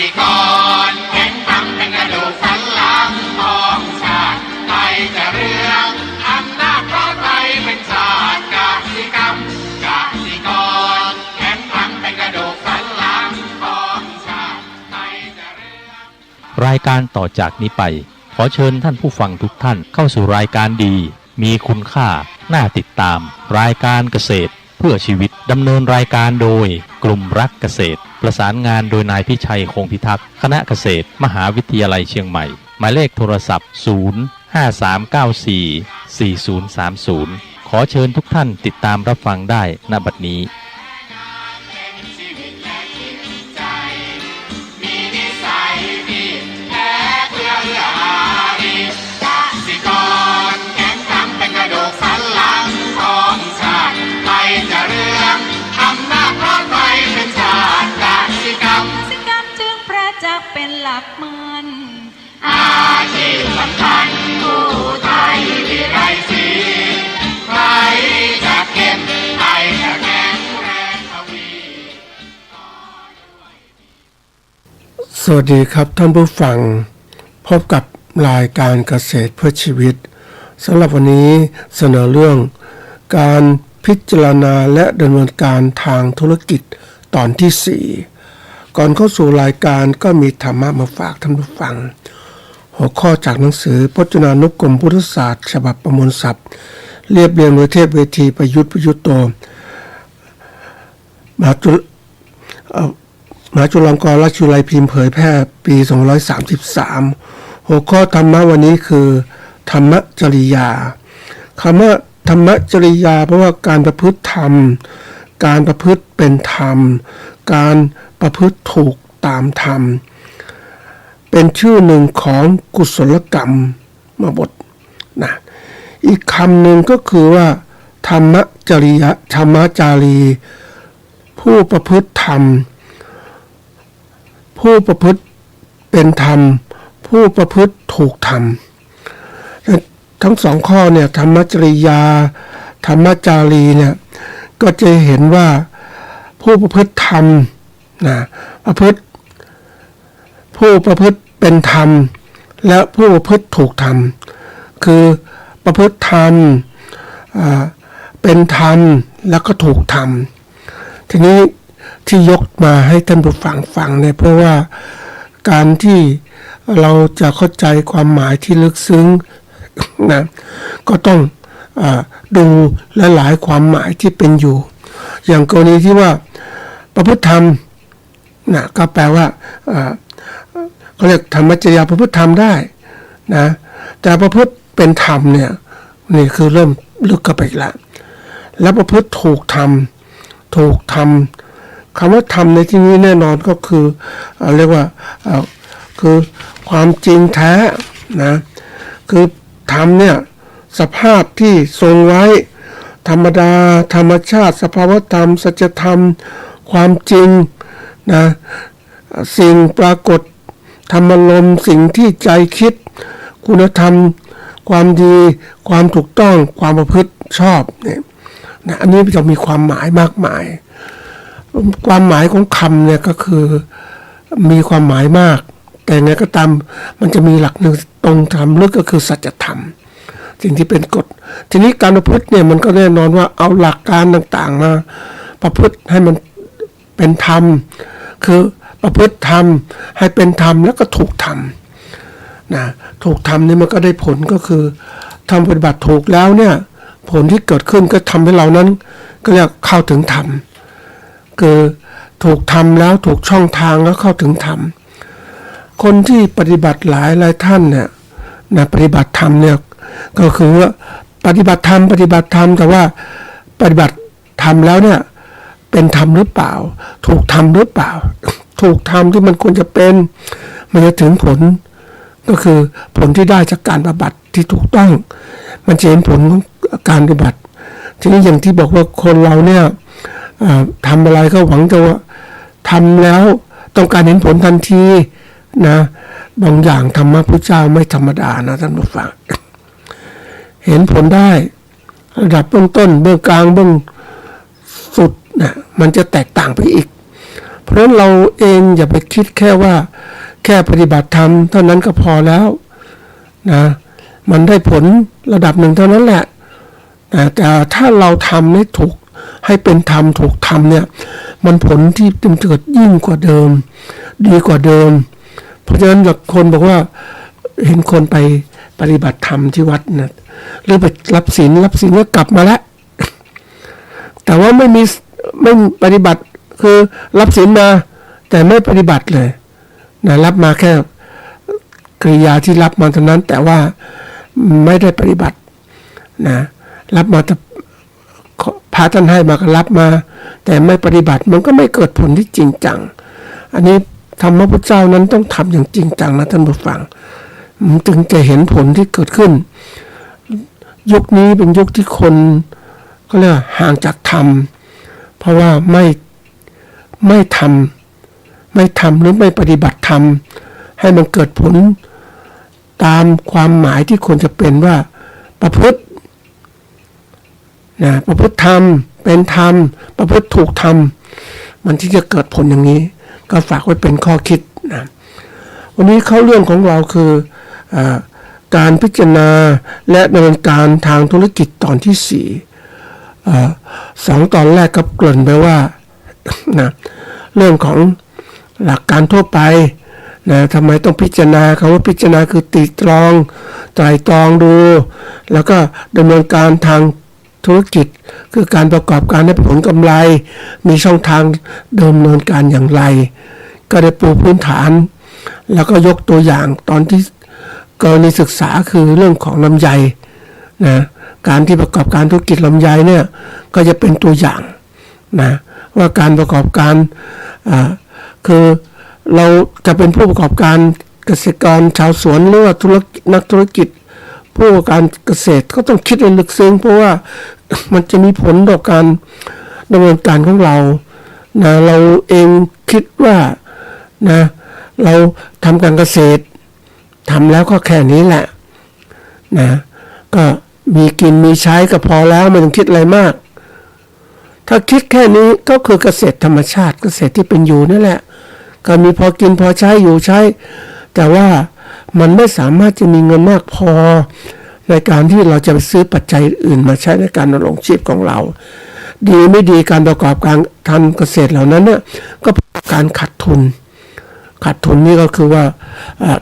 สิกรแข็งทำเป็นกระดูกสันหลังของชาติไทยจะเรืองอำนาจเพราะไทยเป็นชาติกสิกรรมกสิกรแข็งทำเป็นกระดูกสันหลังของชาติไทยจะเรืองรายการต่อจากนี้ไปขอเชิญท่านผู้ฟังทุกท่านเข้าสู่รายการดีมีคุณค่าน่าติดตามรายการเกษตรเพื่อชีวิตดำเนินรายการโดยกลุ่มรักเกษตรประสานงานโดยนายพิชัยคงพิทักษ์คณะเกษตรมหาวิทยาลัยเชียงใหม่หมายเลขโทรศัพท์053944030ขอเชิญทุกท่านติดตามรับฟังได้ณบัดนี้เป็นหลักมันอาชีพสำคัญผู้ไทยที่ไรสีใครจะเก็บไทยจะแข็งแรงทวีสวัสดีครับท่านผู้ฟังพบกับรายการเกษตรเพื่อชีวิตสำหรับวันนี้เสนอเรื่องการพิจารณาและดำเนินการทางธุรกิจตอนที่ 4ก่อนเข้าสู่รายการก็มีธรรมะมาฝากท่านผู้ฟังหัวข้อจากหนังสือพจนานุกรมพุทธศาสตร์ฉบับประมวลศัพท์เรียบเรียงโดยเทพเวทีประยุทธ์โตมหาจุฬาลงกรณราชวิทยาลัยพิมพ์เผยแพร่ปี2533หัวข้อธรรมะวันนี้คือธรรมจริยาคำว่าธรรมจริยาเพราะว่าการประพฤติธรรมการประพฤติเป็นธรรมการประพฤติถูกตามธรรมเป็นชื่อหนึ่งของกุศลกรรมมาบทนะอีกคำหนึ่งก็คือว่าธรรมจริยะธรรมจารีผู้ประพฤติธรรมผู้ประพฤติเป็นธรรมผู้ประพฤติถูกธรรมทั้งสองข้อเนี่ยธรรมจริยาธรรมจารีเนี่ยก็จะเห็นว่าผู้ประพฤติธรรมนะผู้ประพฤติเป็นธรรมและผู้ประพฤติถูกธรรมคือประพฤติธรรมเป็นธรรมแล้วก็ถูกธรรมทีนี้ที่ยกมาให้ท่านผู้ฟังฟังเนี่ยเพราะว่าการที่เราจะเข้าใจความหมายที่ลึกซึ้งนะก็ต้องดูหลายๆความหมายที่เป็นอยู่อย่างกรณีที่ว่าประพฤติธรรมนะก็แปลว่าเขาเรียกธรรมจริยาประพฤติธรรมได้นะแต่ประพฤติเป็นธรรมเนี่ยนี่คือเริ่มลึกเข้าไปอีกแล้วแล้วประพฤติถูกธรรมคำว่าธรรมในที่นี้แน่นอนก็คือเรียกว่าคือความจริงแท้นะคือธรรมเนี่ยสภาพที่ทรงไว้ธรรมดาธรรมชาติสภาวธรรมสัจธรรมความจริงนะสิ่งปรากฏธรรมลมสิ่งที่ใจคิดคุณธรรมความดีความถูกต้องความประพฤติชอบเนี่ยนะอันนี้จะมีความหมายมากมายความหมายของคำเนี่ยก็คือมีความหมายมากแต่ไงก็ตามมันจะมีหลักหนึ่งตรงธรรมลึกก็คือสัจธรรมสิ่งที่เป็นกฎทีนี้การประพฤติเนี่ยมันก็แน่นอนว่าเอาหลักการต่างๆมาประพฤติให้มันเป็นธรรมคือประพฤติธรรมให้เป็นธรรมแล้วก็ถูกธรรมนะถูกธรรมนี่มันก็ได้ผลก็คือทำปฏิบัติถูกแล้วเนี่ยผลที่เกิดขึ้นก็ทำให้เรานั้นก็เรียกเข้าถึงธรรมคือถูกธรรมแล้วถูกช่องทางแล้วเข้าถึงธรรมคนที่ปฏิบัติหลายท่านเนี่ยนะปฏิบัติธรรมเนี่ยก็คือว่าปฏิบัติธรรมแต่ว่าปฏิบัติธรรมแล้วเนี่ยเป็นธรรมหรือเปล่าถูกธรรมหรือเปล่าถูกธรรมที่มันควรจะเป็นมันจะถึงผลก็คือผลที่ได้จากการปฏิบัติที่ถูกต้องมันจะเห็นผลของการปฏิบัติทีนี้อย่างที่บอกว่าคนเราเนี่ยทำอะไรก็หวังจะว่าทำแล้วต้องการเห็นผลทันทีนะบางอย่างธรรมะพระเจ้าไม่ธรรมดานะท่านผู้ฟังเห็นผลได้ระดับเบื้องต้นเบื้องกลางเบื้องสุดนะมันจะแตกต่างไปอีก เพราะฉะนั้นเราเองอย่าไปคิดแค่ว่าแค่ปฏิบัติธรรมเท่านั้นก็พอแล้วนะมันได้ผลระดับหนึ่งเท่านั้นแหละนะแต่ถ้าเราทำให้ถูกให้เป็นธรรมถูกทำเนี่ยมันผลที่เกิดยิ่งกว่าเดิมดีกว่าเดิมเพราะฉะนั้นคนบอกว่าเห็นคนไปปฏิบัติธรรมที่วัดนะหรือไปรับศีลก็กลับมาแล้วแต่ว่าไม่ปฏิบัติคือรับศีลมาแต่ไม่ปฏิบัติเลยนะรับมาแค่กริยาที่รับมาเท่านั้นแต่ว่าไม่ได้ปฏิบัตินะรับมาแต่พระท่านให้มาก็รับมาแต่ไม่ปฏิบัติมันก็ไม่เกิดผลที่จริงจังอันนี้ธรรมพุทธเจ้านั้นต้องทำอย่างจริงจังนะท่านผู้ฟังจึงจะเห็นผลที่เกิดขึ้นยุคนี้เป็นยุคที่คนก็เรียกห่างจากธรรมเพราะว่าไม่ทำหรือไม่ปฏิบัติธรรมให้มันเกิดผลตามความหมายที่ควรจะเป็นว่าประพฤตินะประพฤติธรรมเป็นธรรมประพฤติถูกธรรมมันที่จะเกิดผลอย่างนี้ก็ฝากไว้เป็นข้อคิดนะวันนี้เข้าเรื่องของเราคือการพิจารณาและดำเนินการทางธุรกิจตอนที่4 2ตอนแรกก็เกริ่นไปว่านะเรื่องของหลักการทั่วไปนะทำไมต้องพิจารณาคำว่าพิจารณาคือตรีตรองไตร่ตรองดูแล้วก็ดำเนินการทางธุรกิจคือการประกอบการให้ผลกำไรมีช่องทางดำเนินการอย่างไรก็ได้ปูพื้นฐานแล้วก็ยกตัวอย่างตอนที่กรณีศึกษาคือเรื่องของลำไยนะการที่ประกอบการธุรกิจลำไยเนี่ยก็จะเป็นตัวอย่างนะว่าการประกอบการคือเราจะเป็นผู้ประกอบการเกษตรกรชาวสวนหรือว่านักธุรกิจผู้ประกอบการเกษตรก็ต้องคิดให้ลึกซึ้งเพราะว่ามันจะมีผลต่อการดำเนินการของเรานะเราเองคิดว่านะเราทำการเกษตรทำแล้วก็แค่นี้แหละนะก็มีกินมีใช้ก็พอแล้วไม่ต้องคิดอะไรมากถ้าคิดแค่นี้ก็คือเกษตรธรรมชาติเกษตรที่เป็นอยู่นั่นแหละก็มีพอกินพอใช้อยู่ใช้แต่ว่ามันไม่สามารถจะมีเงินมากพอในการที่เราจะไปซื้อปัจจัยอื่นมาใช้ในการดำรงชีพของเราดีไม่ดีการประกอบการทำเกษตรเหล่านั้นเนี่ยก็เป็นการขาดทุนนี่ก็คือว่า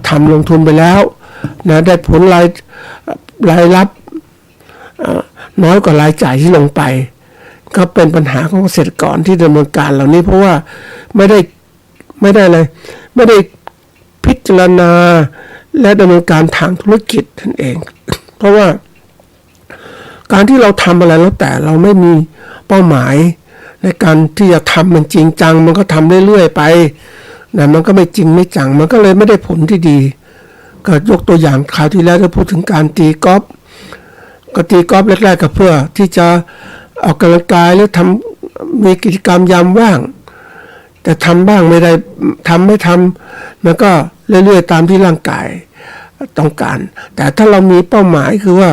ทำลงทุนไปแล้วนะได้ผลรายรับน้อยกว่ารายจ่ายที่ลงไปก็เป็นปัญหาของเกษตรกรที่ดำเนินการเหล่านี้เพราะว่าไม่ได้พิจารณาและดำเนินการทางธุรกิจนั่นเองเพราะว่าการที่เราทำอะไรแล้วแต่เราไม่มีเป้าหมายในการที่จะทำมันจริงจังมันก็ทำเรื่อยๆไปนะมันก็ไม่จริงไม่จังมันก็เลยไม่ได้ผลที่ดีก็ยกตัวอย่างคราวที่แล้วได้พูดถึงการตีกอล์ฟก็ตีกอล์ฟแรกๆก็เพื่อที่จะออกกำลังกายแล้วมีกิจกรรมยามว่างแต่ทำบ้างไม่ได้ไม่ทำมันก็เรื่อยๆตามที่ร่างกายต้องการแต่ถ้าเรามีเป้าหมายคือว่า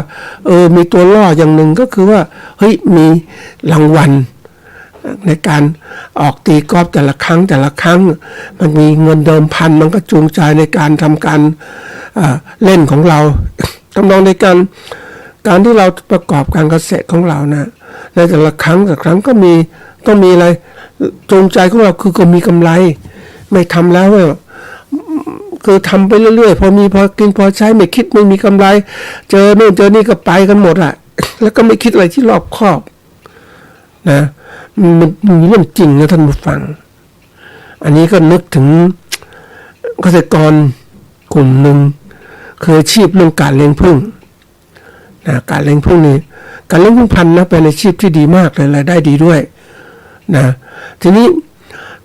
มีตัวล่ออย่างหนึ่งก็คือว่าเฮ้ยมีรางวัลในการออกตีกอล์ฟแต่ละครั้งมันมีเงินเดิมพันมันก็จูงใจในการทำการเล่นของเราทำนองในการที่เราประกอบการเกษตรของเรานะในแต่ละครั้งก็ต้องมีอะไรจูงใจของเราคือก็มีกำไรไม่ทำแล้วคือทำไปเรื่อยๆพอกินพอใช้ไม่คิดไม่มีกำไรเจอนู่นเจอนี่ก็ไปกันหมดอ่ะแล้วก็ไม่คิดอะไรที่รอบคอบนะมันมีเรื่องจริงนะท่านผู้ฟังอันนี้ก็นึกถึงเกษตรกรกลุ่มหนึ่งเคยอาชีพเรื่องการเลี้ยงผึ้งนะการเลี้ยงผึ้งนี่การเลี้ยงผึ้งพันธุ์นะเป็นอาชีพที่ดีมากเลยรายได้ดีด้วยนะทีนี้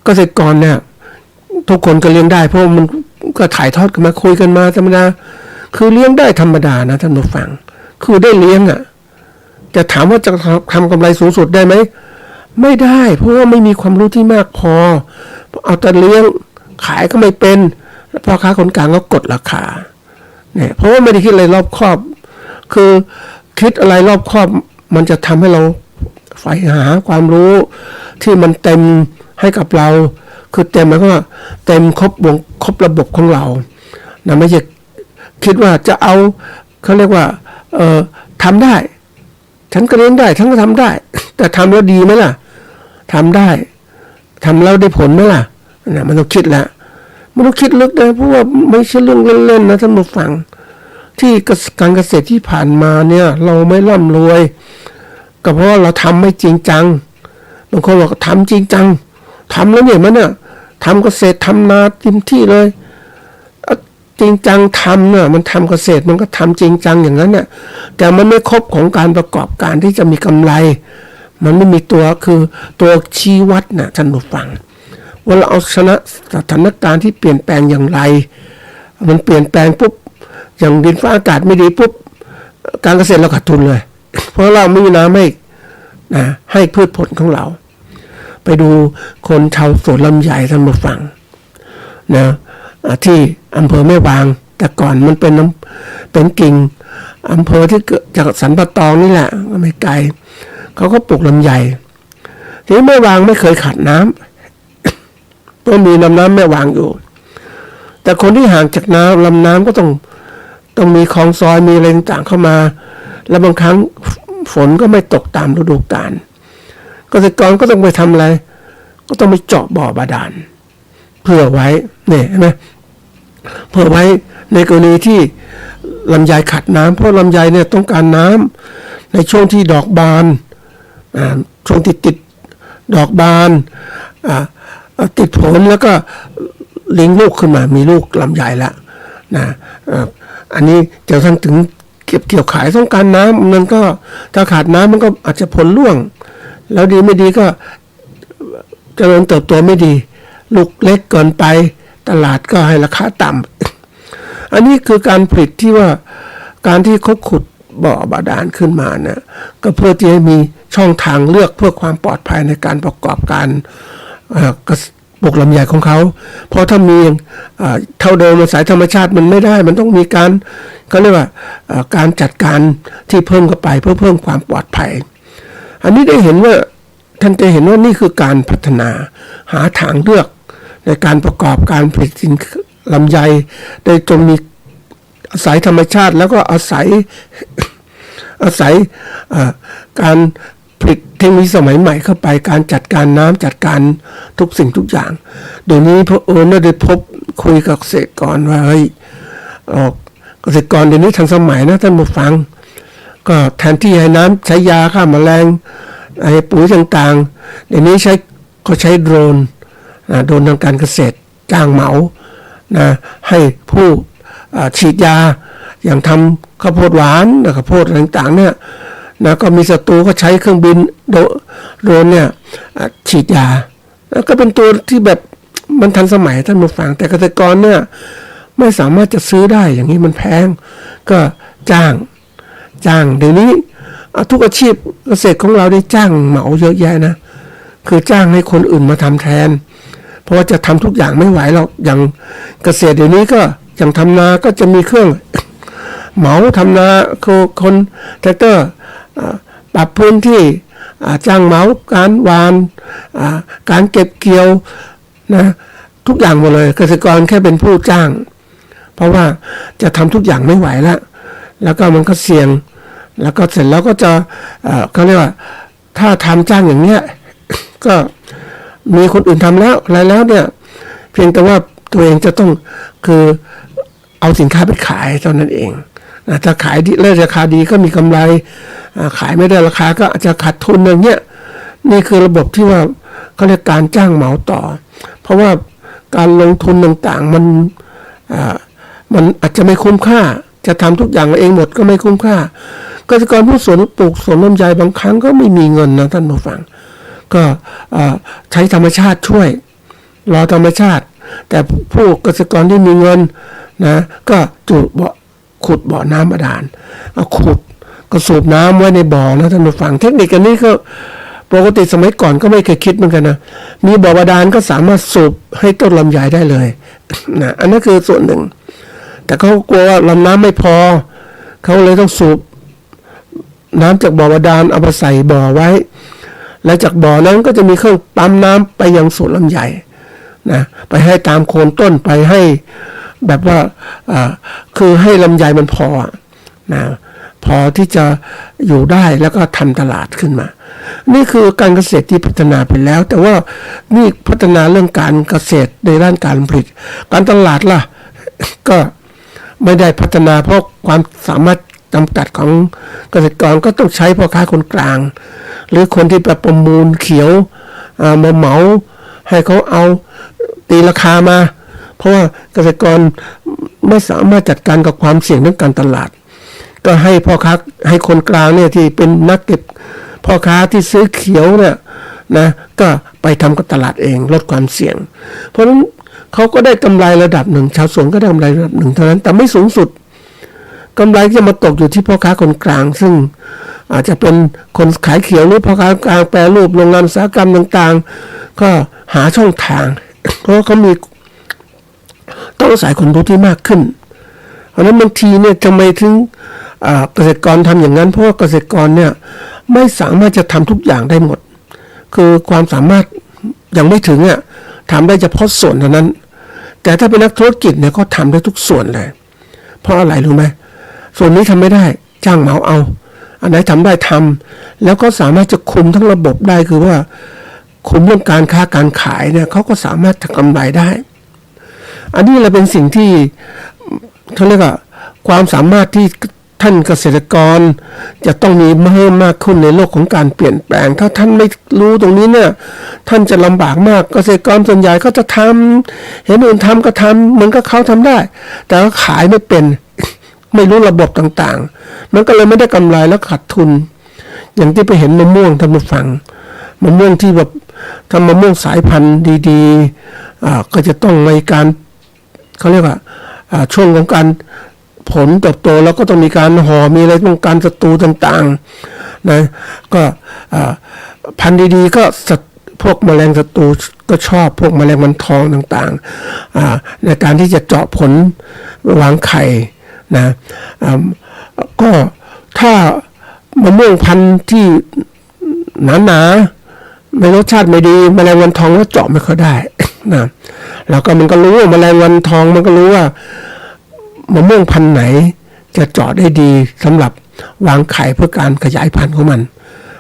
เกษตรกรเนี่ยทุกคนก็เลี้ยงได้เพราะมันก็ถ่ายทอดกันมาคุยกันมาธรรมดาคือเลี้ยงได้ธรรมดานะท่านผู้ฟังคือได้เลี้ยงอ่ะแต่ถามว่าจะทำกำไรสูงสุดได้ไหมไม่ได้เพราะว่าไม่มีความรู้ที่มากพอเอาแต่เลี้ยงขายก็ไม่เป็นพ่อค้าคนกลางก็กดราคาเนี่ยเพราะว่าไม่ได้คิดอะไรรอบคอบคือคิดอะไรรอบคอบมันจะทำให้เราใฝ่หาความรู้ที่มันเต็มให้กับเรา คือเต็มหมายความว่าเต็มครบวงครบระบบของเรานะไม่ใช่คิดว่าจะเอาเขาเรียกว่าทำได้ฉันก็เลี้ยงได้ฉันก็ทำได้แต่ทำแล้วดีไหมล่ะทำได้ทำแล้วได้ผลไหมล่ะนะมันต้องคิดแล้วมันต้องคิดลึกนะเพราะว่าไม่ใช่เรื่องเล่นๆนะท่านผู้ฟังที่การเกษตรที่ผ่านมาเนี่ยเราไม่ร่ำรวยก็เพราะว่าเราทำไม่จริงจังบางคนบอกทำจริงจังทำแล้วเนี่ยมันเนี่ยทำเกษตรทำนาเต็มที่เลยจริงจังทำเนี่ยมันทำเกษตรมันก็ทำจริงจังอย่างนั้นเนี่ยแต่มันไม่ครบของการประกอบการที่จะมีกำไรมันไม่มีตัวคือตัวชี้วัดนะท่านผู้ฟังว่าเราเอาชนะสถานการณ์ที่เปลี่ยนแปลงอย่างไรมันเปลี่ยนแปลงปุ๊บอย่างดินฟ้าอากาศไม่ดีปุ๊บการเกษตรเราขาดทุนเลยเพราะเราไม่มีน้ำให้พืชผลของเราไปดูคนชาวสวนลำไยท่านผู้ฟังนะที่อำเภอแม่วางแต่ก่อนมันเป็นกิ่งอำเภอที่เกิดจากสันปะตองนี่แหละไม่ไกลเขาก็ปลูกลำไยทีนี้แม่วางไม่เคยขาดน้ำต้องมีน้ำแม่วางอยู่แต่คนที่ห่างจากลำน้ำก็ต้องมีคลองซอยมีอะไรต่างเข้ามาแล้วบางครั้งฝนก็ไม่ตกตามฤดูกาลเกษตรกรก็ต้องไปทำอะไรก็ต้องไปเจาะบ่อบาดาลเพื่อไว้เนี่ยเห็นไหมเพื่อไว้ในกรณีที่ลำไยขาดน้ำเพราะลำไยเนี่ยต้องการน้ำในช่วงที่ดอกบานช่วงที่ติดดอกบานติดผลแล้วก็เลี้ยงลูกขึ้นมามีลูกลำไยแล้วนะอันนี้จะทั้งถึงเก็บเกี่ยวขายต้องการน้ำมันก็ถ้าขาดน้ำมันก็อาจจะผลร่วงแล้วดีไม่ดีก็เจริญเติบโตไม่ดีลูกเล็กเกินไปตลาดก็ให้ราคาต่ำอันนี้คือการผลิตที่ว่าการที่เขาขุดบ่อบาดาลขึ้นมาเนี่ยก็เพื่อที่ให้มีช่องทางเลือกเพื่อความปลอดภัยในการประกอบการปลูกลำไยของเขาเพราะถ้ามีเท่าเดิมสายธรรมชาติมันไม่ได้มันต้องมีการเขาเรียกว่าการจัดการที่เพิ่มเข้าไปเพื่อเพิ่มความปลอดภัยอันนี้ได้เห็นว่าท่านจะเห็นว่านี่คือการพัฒนาหาทางเลือกในการประกอบการผลิตสินลำไยโดยจงมีอาศัยธรรมชาติแล้วก็อาศัยการผลิตเทคโนโลยีสมัยใหม่เข้าไปการจัดการน้ำจัดการทุกสิ่งทุกอย่างเดี๋ยวนี้พระได้พบคุยกับเกษตรกรว่าเฮ้ยเกษตรกรเดี๋ยวนี้ทันสมัยนะท่านผู้ฟังก็แทนที่ให้น้ำใช้ยาฆ่าแมลงไอ้ปุ๋ยต่างๆเดี๋ยวนี้เขาใช้โดรนทางการเกษตรจ้างเหมานะให้ผู้ฉีดยาอย่างทำข้าวโพดหวานข้าวโพดต่างๆเนี่ยนะก็มีศัตรูก็ใช้เครื่องบินโดรนเนี่ยฉีดยาแล้วก็เป็นตัวที่แบบมันทันสมัยท่านผู้ฟังแต่เกษตรกรเนี่ยไม่สามารถจะซื้อได้อย่างนี้มันแพงก็จ้างเดี๋ยวนี้ทุกอาชีพเกษตรของเราได้จ้างเหมาเยอะแยะนะคือจ้างให้คนอื่นมาทำแทนเพราะว่าจะทำทุกอย่างไม่ไหวหรอกอย่างเกษตรเดี๋ยวนี้ก็อย่างทำนาก็จะมีเครื่องเหมาทำนาคนแทรกเตอร์ปรับพื้นที่จ้างเหมาการหว่านการเก็บเกี่ยวนะทุกอย่างหมดเลยเกษตรกรแค่เป็นผู้จ้างเพราะว่าจะทำทุกอย่างไม่ไหวแล้วก็มันก็เสี่ยงแล้วก็เสร็จแล้วก็จะเขาเรียกว่าถ้าทำจ้างอย่างเนี้ยก็มีคนอื่นทำแล้วอะไรแล้วเนี่ยเพียงแต่ว่าตัวเองจะต้องคือเอาสินค้าไปขายเท่านั้นเองนะถ้าขายได้ราคาดีก็มีกำไรขายไม่ได้ราคาก็อาจจะขาดทุนอย่างเงี้ยนี่คือระบบที่ว่าเขาเรียกการจ้างเหมาต่อเพราะว่าการลงทุนต่างๆมันอาจจะไม่คุ้มค่าจะทำทุกอย่างเองหมดก็ไม่คุ้มค่าเกษตรกรผู้ปลูกสวนลำไยบางครั้งก็ไม่มีเงินนะท่านผู้ฟังก็ใช้ธรรมชาติช่วยรอธรรมชาติแต่ผู้เกษตรกรที่มีเงินนะก็ขุดบ่อน้ำบาดาลขุดก็สูบน้ำไว้ในบ่อนะท่านผู้ฟังเทคนิคอันนี้ก็ปกติสมัยก่อนก็ไม่เคยคิดเหมือนกันนะมีบ่อบาดาลก็สามารถสูบให้ต้นลำไยได้เลยนะอันนั้นคือส่วนหนึ่งแต่เขากลัวว่าลำน้ำไม่พอเขาเลยต้องสูบน้ำจากบ่อบาดาลเอาไปใส่บ่อไว้และจากบ่อนั้นก็จะมีเครื่องปั๊มน้ำไปยังสวนลำไย นะไปให้ตามโคนต้นไปให้แบบว่าคือให้ลำไยมันพอนะพอที่จะอยู่ได้แล้วก็ทำตลาดขึ้นมานี่คือการเกษตรที่พัฒนาไปแล้วแต่ว่านี่พัฒนาเรื่องการเกษตรในด้านการผลิตการตลาดล่ะ ก็ไม่ได้พัฒนาเพราะความสามารถจำกัดของเกษตรกรก็ต้องใช้พ่อค้าคนกลางหรือคนที่ไปประมูลเขียวมาเหมาให้เขาเอาตีราคามาเพราะว่าเกษตรกรไม่สามารถจัดการกับความเสี่ยงเรื่องการตลาดก็ให้พ่อค้าให้คนกลางเนี่ยที่เป็นนักเก็บพ่อค้าที่ซื้อเขียวเนี่ยนะก็ไปทำกับตลาดเองลดความเสี่ยงเพราะฉะนั้นเขาก็ได้กำไรระดับหนึ่งชาวสวนก็ได้กำไรระดับหนึ่งเท่านั้นแต่ไม่สูงสุดกำไรจะมาตกอยู่ที่พ่อค้าคนกลางซึ่งอาจจะเป็นคนขายเขียวหรือพ่อค้ากลางแปรรูปโรงงานอุตสาหกรรมต่างๆก็หาช่องทางเพราะเขามีต้องอาศัยคนรู้ที่มากขึ้นเพราะฉะนั้นบางทีเนี่ยทำไมถึงเกษตรกรทำอย่างนั้นเพราะว่าเกษตรกรเนี่ยไม่สามารถจะทำทุกอย่างได้หมดคือความสามารถยังไม่ถึงทำได้เฉพาะส่วนเท่านั้นแต่ถ้าเป็นนักธุรกิจเนี่ยก็ทำได้ทุกส่วนเลยเพราะอะไรรู้ไหมส่วนนี้ทำไม่ได้จ้างเหมาเอาอันไหนทำได้ทำแล้วก็สามารถจะคุมทั้งระบบได้คือว่าคุมเรื่องการค้าการขายเนี่ยเขาก็สามารถทำกำไรได้อันนี้แหละเป็นสิ่งที่เขาเรียกว่าความสามารถที่ท่านเกษตรกรจะต้องมีเพิ่มมากขึ้นในโลกของการเปลี่ยนแปลงถ้าท่านไม่รู้ตรงนี้เนี่ยท่านจะลำบากมากเกษตรกรส่วนใหญ่ก็จะทำเห็นอื่นทำก็ทำเหมือนกับเขาทำได้แต่ก็ขายไม่เป็นไม่รู้ระบบต่างๆมันก็เลยไม่ได้กำไรแล้วขาดทุนอย่างที่ไปเห็นมะม่วงท่านผู้ฟังมะม่วงที่แบบทำมะม่วงสายพันธุ์ดีๆก็จะต้องในการเขาเรียกว่าช่วงของการผลเติบโตแล้วก็ต้องมีการห่อมีอะไรป้องกันศัตรูต่างๆนะก็พันธุ์ดีๆก็พวกแมลงศัตรูก็ชอบพวกแมลงวันทองต่างๆในการที่จะเจาะผลวางไข่นะก็ถ้ามะม่วงพันธุ์ที่หนาๆไม่รสชาติไม่ดีแมลงวันทองก็เจาะไม่ค่อยได้นะแล้วก็มันก็รู้ว่าแมลงวันทองมันก็รู้ว่ามะม่วงพันธุ์ไหนจะเจาะได้ดีสำหรับวางไข่เพื่อการขยายพันธุ์ของมัน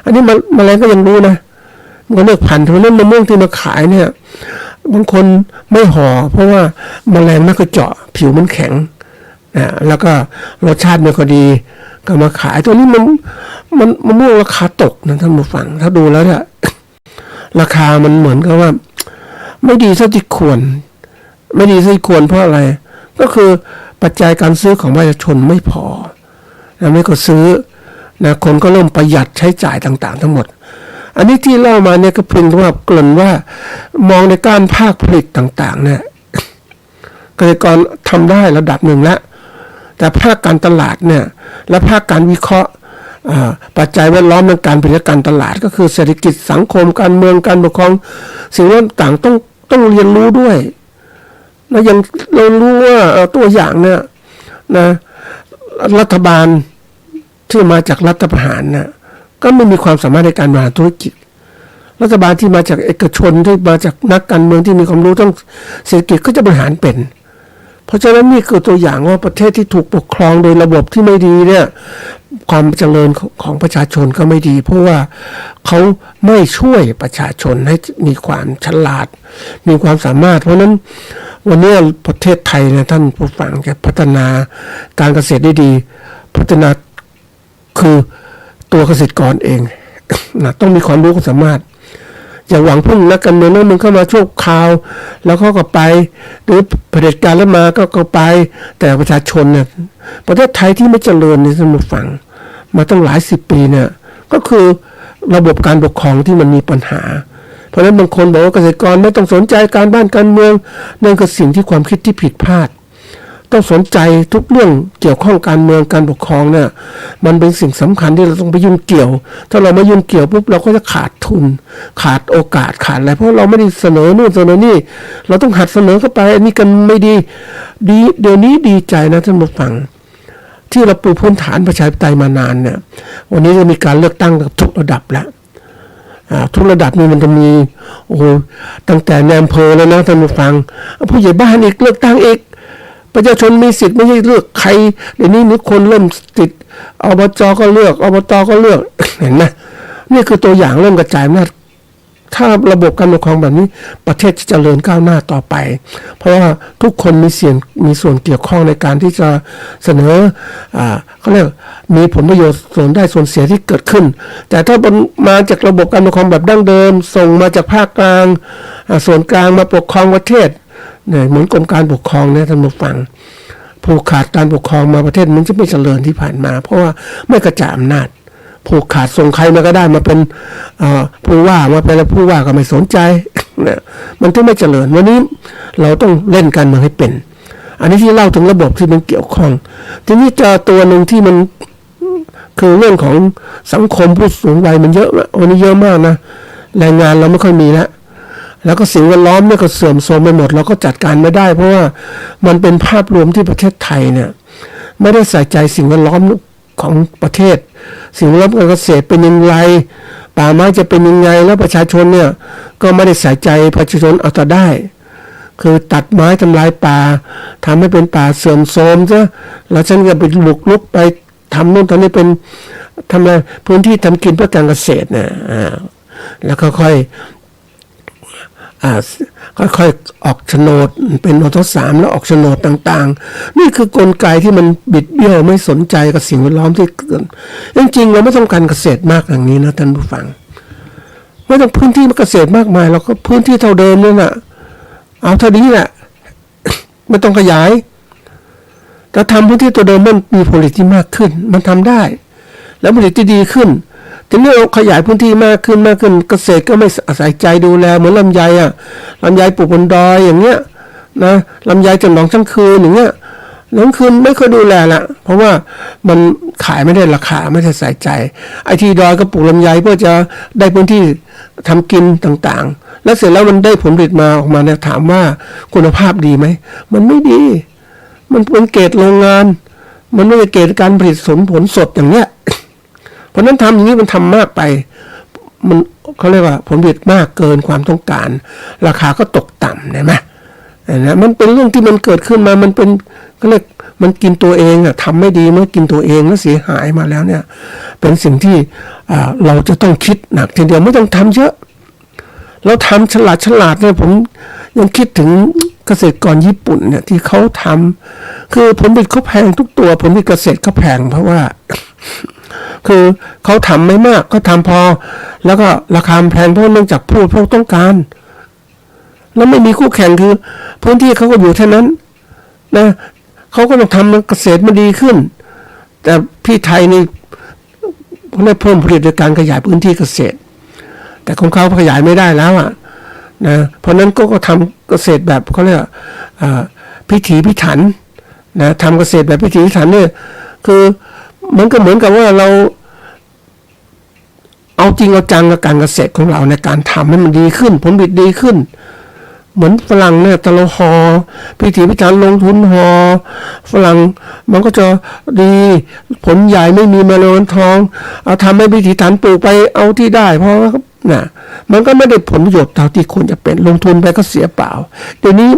อันนี้แมลงก็ยังรู้นะมันก็เลือกพันธุ์เพราะนั้นมะม่วงที่มาขายเนี่ยบางคนไม่ห่อเพราะว่าแมลงไม่ค่อยเจาะผิวมันแข็งแล้วก็รสชาติไม่ค่อยดีก็มาขายตัวนี้มันมะม่วงราคาตกนะท่านผู้ฟังถ้าดูแล้วเนี่ยราคามันเหมือนกับว่าไม่ดีเท่าที่ควรไม่ดีเท่าที่ควรเพราะอะไรก็คือปัจจัยการซื้อของประชาชนไม่พอนะไม่ก็ซื้อนะคนก็เริ่มประหยัดใช้จ่ายต่างๆทั้งหมดอันนี้ที่เล่ามาเนี่ยก็เพียงว่าเกริ่นว่ามองในการภาคผลิตต่างๆเนี่ยเกษตรกรทำได้ระดับหนึ่งแล้วแต่ภาคการตลาดเนี่ยและภาคการวิเคราะห์ปัจจัยแวดล้อมในการผลิตการตลาดก็คือเศรษฐกิจสังคมการเมืองการปกครองสิ่งต่างๆต้องเรียนรู้ด้วยแล้วยังเรารู้ว่าตัวอย่างเนี่ยนะรัฐบาลที่มาจากรัฐประหารนะก็ไม่มีความสามารถในการบริหารธุรกิจรัฐบาลที่มาจากเอกชนที่มาจากนักการเมืองที่มีความรู้ทั้งเศรษฐกิจก็จะบริหารเป็นเพราะฉะนั้นนี่คือตัวอย่างว่าประเทศที่ถูกปกครองโดยระบบที่ไม่ดีเนี่ยความเจริญของประชาชนก็ไม่ดีเพราะว่าเขาไม่ช่วยประชาชนให้มีความฉลาดมีความสามารถเพราะนั้นวันนี้ประเทศไทยเนี่ยท่านผู้ฟังจะพัฒนาการเกษตรได้ดีพัฒนาคือตัวเกษตรกรเองนะต้องมีความรู้ความสามารถอย่าหวังพึ่งนักการเมืองนั้นมึงเข้ามาชั่วคราวแล้วเขาก็ไปหรือเผด็จการแล้วมาก็ไปแต่ประชาชนเนี่ยประเทศไทยที่ไม่เจริญในสมุทรฝั่งมาตั้งหลายสิบปีเนี่ยก็คือระบบการปกครองที่มันมีปัญหาเพราะฉะนั้นบางคนบอกว่าเกษตรกรไม่ต้องสนใจการบ้านการเมืองนั่นคือสิ่งที่ความคิดที่ผิดพลาดต้องสนใจทุกเรื่องเกี่ยวข้องการเมืองการปกครองเนี่ยมันเป็นสิ่งสำคัญที่เราต้องไปยุ่งเกี่ยวถ้าเราไม่ยุ่งเกี่ยวปุ๊บเราก็จะขาดทุนขาดโอกาสขาดอะไรเพราะเราไม่ได้เสนอนู่นเสนอนี่เราต้องหัดเสนอเข้าไปอันนี้กันไม่ดีเดี๋ยวนี้ดีใจนะท่านผู้ฟังที่เราปูพื้นฐานประชาธิปไตยมานานเนี่ยวันนี้จะมีการเลือกตั้งกับทุกระดับแล้ว ทุกระดับนี่มันจะมีโอ้โหตั้งแต่ในอำเภอแล้วนะท่านผู้ฟังผู้ใหญ่บ้านอีกเลือกตั้งอีกประชาชนมีสิทธิ์ไม่ใช่เลือกใครเดี๋ยวนี้นี่คนเริ่มติดอบจก็เลือกอบตก็เลือก เห็นไหมนี่คือตัวอย่างเริ่มกระจายอำนาจถ้าระบบการปกครองแบบนี้ประเทศจะเจริญก้าวหน้าต่อไปเพราะว่าทุกคนมีส่วนเกี่ยวข้องในการที่จะเสนอเขาเรียกมีผลประโยชน์ส่วนได้ส่วนเสียที่เกิดขึ้นแต่ถ้ามาจากระบบการปกครองแบบดั้งเดิมส่งมาจากภาคกลางส่วนกลางมาปกครองประเทศเนี่ยเหมือนกรมการปกครองเนี่ยท่านผู้ฟังผูกขาดการปกครองมาประเทศมันจะไม่เจริญที่ผ่านมาเพราะว่าไม่กระจายอำนาจผูกขาดส่งใครมาก็ได้มาเป็นผู้ว่ามาเป็นผู้ว่าก็ไม่สนใจเนี่ยมันถึงไม่เจริญวันนี้เราต้องเล่นการเมืองให้เป็นอันนี้ที่เล่าถึงระบบที่มันเกี่ยวข้องทีนี้เจอตัวหนึ่งที่มันคือเรื่องของสังคมผู้สูงวัยมันเยอะวันนี้เยอะมากนะแรงงานเราไม่ค่อยมีแล้วก็สิ่งแวดล้อมเนี่ยก็เสื่อมโทรมไปหมดเราก็จัดการไม่ได้เพราะว่ามันเป็นภาพรวมที่ประเทศไทยเนี่ยไม่ได้ใส่ใจสิ่งแวดล้อมของประเทศสิ่งแวดล้อมการเกษตรเป็นยังไงป่าไม้จะเป็นยังไงแล้วประชาชนเนี่ยก็ไม่ได้ใส่ใจประชาชนเอาแต่ได้คือตัดไม้ทำลายป่าทำให้เป็นป่าเสื่อมโทรมซะแล้วฉันก็ไปลุกไปทำนู่นทำนี่เป็นทำอะไรพื้นที่ทำกินเพื่อการเกษตรเนี่ยแล้วก็ค่อยออกโฉนดเป็นอท3แล้วออกโฉนดต่างๆนี่คือกลไกที่มันบิดเบี้ยวไม่สนใจกับสิ่งแวดล้อมที่เกิดจริงๆเราไม่ต้องการเกษตรมากอย่างนี้นะท่านผู้ฟังไม่ต้องพื้นที่เกษตรมากมายเราก็พื้นที่เท่าเดิมนั่นแหละเอาเท่านี้แหละ ไม่ต้องขยายแต่ทำพื้นที่ตัวเดิมมันมีผลผลิตที่มากขึ้นมันทำได้แล้วผลผลิตที่ดีขึ้นทีนี้เราขยายพื้นที่มากขึ้นเกษตรก็ไม่ใส่ใจดูแลเหมือนลำไยลำไยปลูกบนดอยอย่างเงี้ยนะลำไยจนหนองทั้งคืนอย่างเงี้ยหนองคืนไม่เคยดูแลละเพราะว่ามันขายไม่ได้ราคาไม่ได้ใส่ใจไอ้ที่ดอยก็ปลูกลำไยเพื่อจะได้พื้นที่ทำกินต่างๆแล้วเสร็จแล้วมันได้ผลผลิตมาออกมาเนี่ยถามว่าคุณภาพดีไหมมันไม่ดีมันเป็นเกรดโรงงานมันไม่ใช่เกรดการผลิตผลสดอย่างเงี้ยเพราะนั้นทำอย่างนี้มันทำมากไปมันเขาเรียกว่าผลผลิตมากเกินความต้องการราคาก็ตกต่ำเห็นไหมนะมันเป็นเรื่องที่มันเกิดขึ้นมามันเป็นเขาเรียกมันกินตัวเองทำไม่ดีเมื่อกินตัวเองแล้วเสียหายมาแล้วเนี่ยเป็นสิ่งที่เราจะต้องคิดหนักทีเดียวไม่ต้องทำเยอะเราทำฉลาดเนี่ยผมยังคิดถึงเกษตรกรญี่ปุ่นเนี่ยที่เขาทำคือผลผลิตเขาแพงทุกตัวผลผลิตเกษตรเขาแพงเพราะว่าคือเขาทำไม่มากก็ทำพอแล้วก็ราคาแพงเพราะเนื่องจากผู้ต้องการแล้วไม่มีคู่แข่งคือพื้นที่เขาก็อยู่เท่านั้นนะเขาก็ต้องทำเกษตรมันดีขึ้นแต่พี่ไทยนี่เขาได้เพิ่มผลิตโดยการขยายพื้นที่เกษตรแต่ของเขาขยายไม่ได้แล้วนะเพราะนั้นก็ทำเกษตรแบบเขาเรียกพิถีพิถันนะทำเกษตรแบบพิถีพิถันเนี่ยคือมันก็เหมือนกับว่าเราเอาจริงเอาจังกับการเกษตรของเราในการทำให้มันดีขึ้นผลผลิตดีขึ้นเหมือนฝรั่งเนี่ยตะโลหอพิถีพิถันลงทุนหอฝรั่งมันก็จะดีผลใหญ่ไม่มีแมลงทองเอาทำให้พิถีพิถันปลูกไปเอาที่ได้เพราะน่ะมันก็ไม่ได้ผลประโยชน์เท่าที่ควรจะเป็นลงทุนไปก็เสียเปล่าเดี๋ยวนี้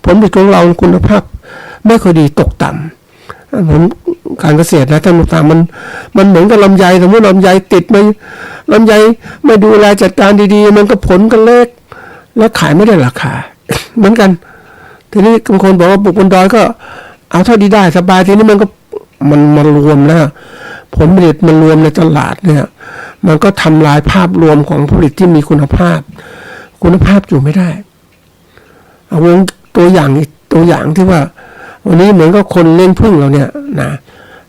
ผลผลิตของเราคุณภาพไม่ค่อยดีตกต่ำผลการเกษตรนะท่านผู้ฟังมันเหมือนกับลำไยสมมติลำไยติดมันลำไยไม่ดูแลจัดการดีๆมันก็ผลก็เล็กแล้วขายไม่ได้ราคา เหมือนกันทีนี้บางคนบอกว่าปลูกบนดอยก็เอาเท่าที่ได้สบายทีนี้มันก็มันรวมแล้วผลผลิตมันรวมในตลาดเนี่ยมันก็ทำลายภาพรวมของผลผลิตที่มีคุณภาพอยู่ไม่ได้เอาวงตัวอย่างที่ว่าวันนี้เหมือนกับคนเลี้ยงผึ้งเราเนี่ยนะ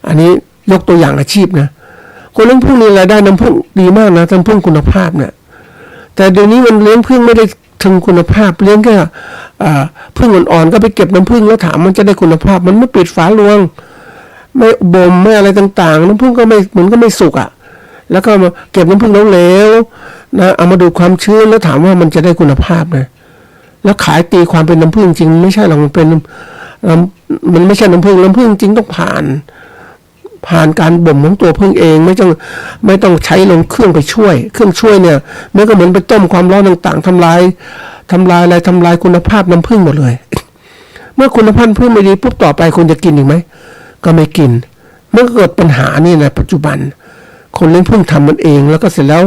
อันนี้ยกตัวอย่างอาชีพนะคนเลี้ยงผึ้งนี่รายได้น้ำผึ้งดีมากนะน้ำผึ้งคุณภาพเนี่ยแต่เดี๋ยวนี้มันเลี้ยงผึ้งไม่ได้ถึงคุณภาพเลี้ยงแค่ผึ้งอ่อนๆก็ไปเก็บน้ำผึ้งแล้วถามมันจะได้คุณภาพมันไม่ปิดฝารวงไม่บ่มไม่อะไรต่างๆน้ำผึ้งก็ไม่เหมือนก็ไม่สุกแล้วก็มาเก็บน้ำผึ้งเหลวๆนะเอามาดูความชื้นแล้วถามว่ามันจะได้คุณภาพเลยแล้วขายตีความเป็นน้ำผึ้งจริงไม่ใช่หรอกมันเป็นมันไม่ใช่น้ำผึ้งจริงต้องผ่าน ผ่านการบ่มของตัวพึ่งเองไม่ต้องใช้ลงเครื่องไปช่วยเครื่องช่วยเนี่ยมันก็เหมือนไปต้มความร้อนต่างๆทำลายคุณภาพน้ำผึ้งหมดเลย เมื่อคุณภาพพึ่งไม่ดีปุ๊บต่อไปคุณจะกินอีกไหมก็ไม่กินเมื่อเกิดปัญหานี่ในปัจจุบันคนเลี้ยงผึ้งทำมันเองแล้วก็เสร็จแล้ว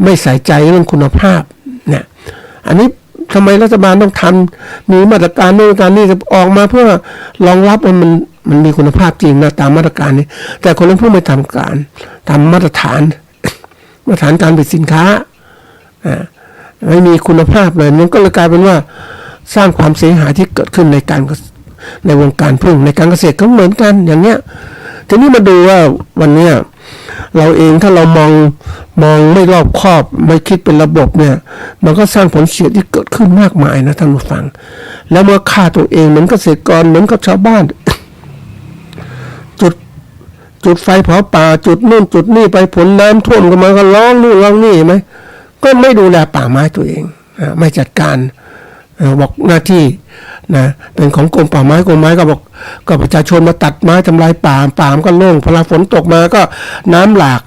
ไม่ใส่ใจเรื่องคุณภาพเนี่ยอันนี้ทำไมรัฐบาลต้องทำมีมาตรการโน่นการนี่จะออกมาเพื่อรองรับว่ามันมีคุณภาพจริงนะตามมาตรการนี้แต่คนเลี้ยงผึ้งไม่ทำมาตรฐานการผลิตสินค้าไม่มีคุณภาพเลยมันก็เลยกลายเป็นว่าสร้างความเสียหายที่เกิดขึ้นในวงการผึ้งในการเกษตรก็เหมือนกันอย่างเนี้ยทีนี้มาดูว่าวันนี้เราเองถ้าเรามองไม่รอบคอบไม่คิดเป็นระบบเนี่ยมันก็สร้างผลเสียที่เกิดขึ้นมากมายนะท่านผู้ฟังแล้วเมื่อฆ่าตัวเองเหมือนเกษตรกรเหมือนกับชาวบ้าน จุดไฟเผาป่าจุดนู่นจุดนี่ไปผลน้ำท่วมกันมาก็ร้องนู่นร้องนี่ไหมก็ไม่ดูแลป่าไม้ตัวเองไม่จัดการบอกหน้าที่นะเป็นของกรมป่าไม้ก็บอกก็ประชาชนมาตัดไม้ทำลายป่ามันก็โล่งพอฝนตกมาก็น้ำหลาก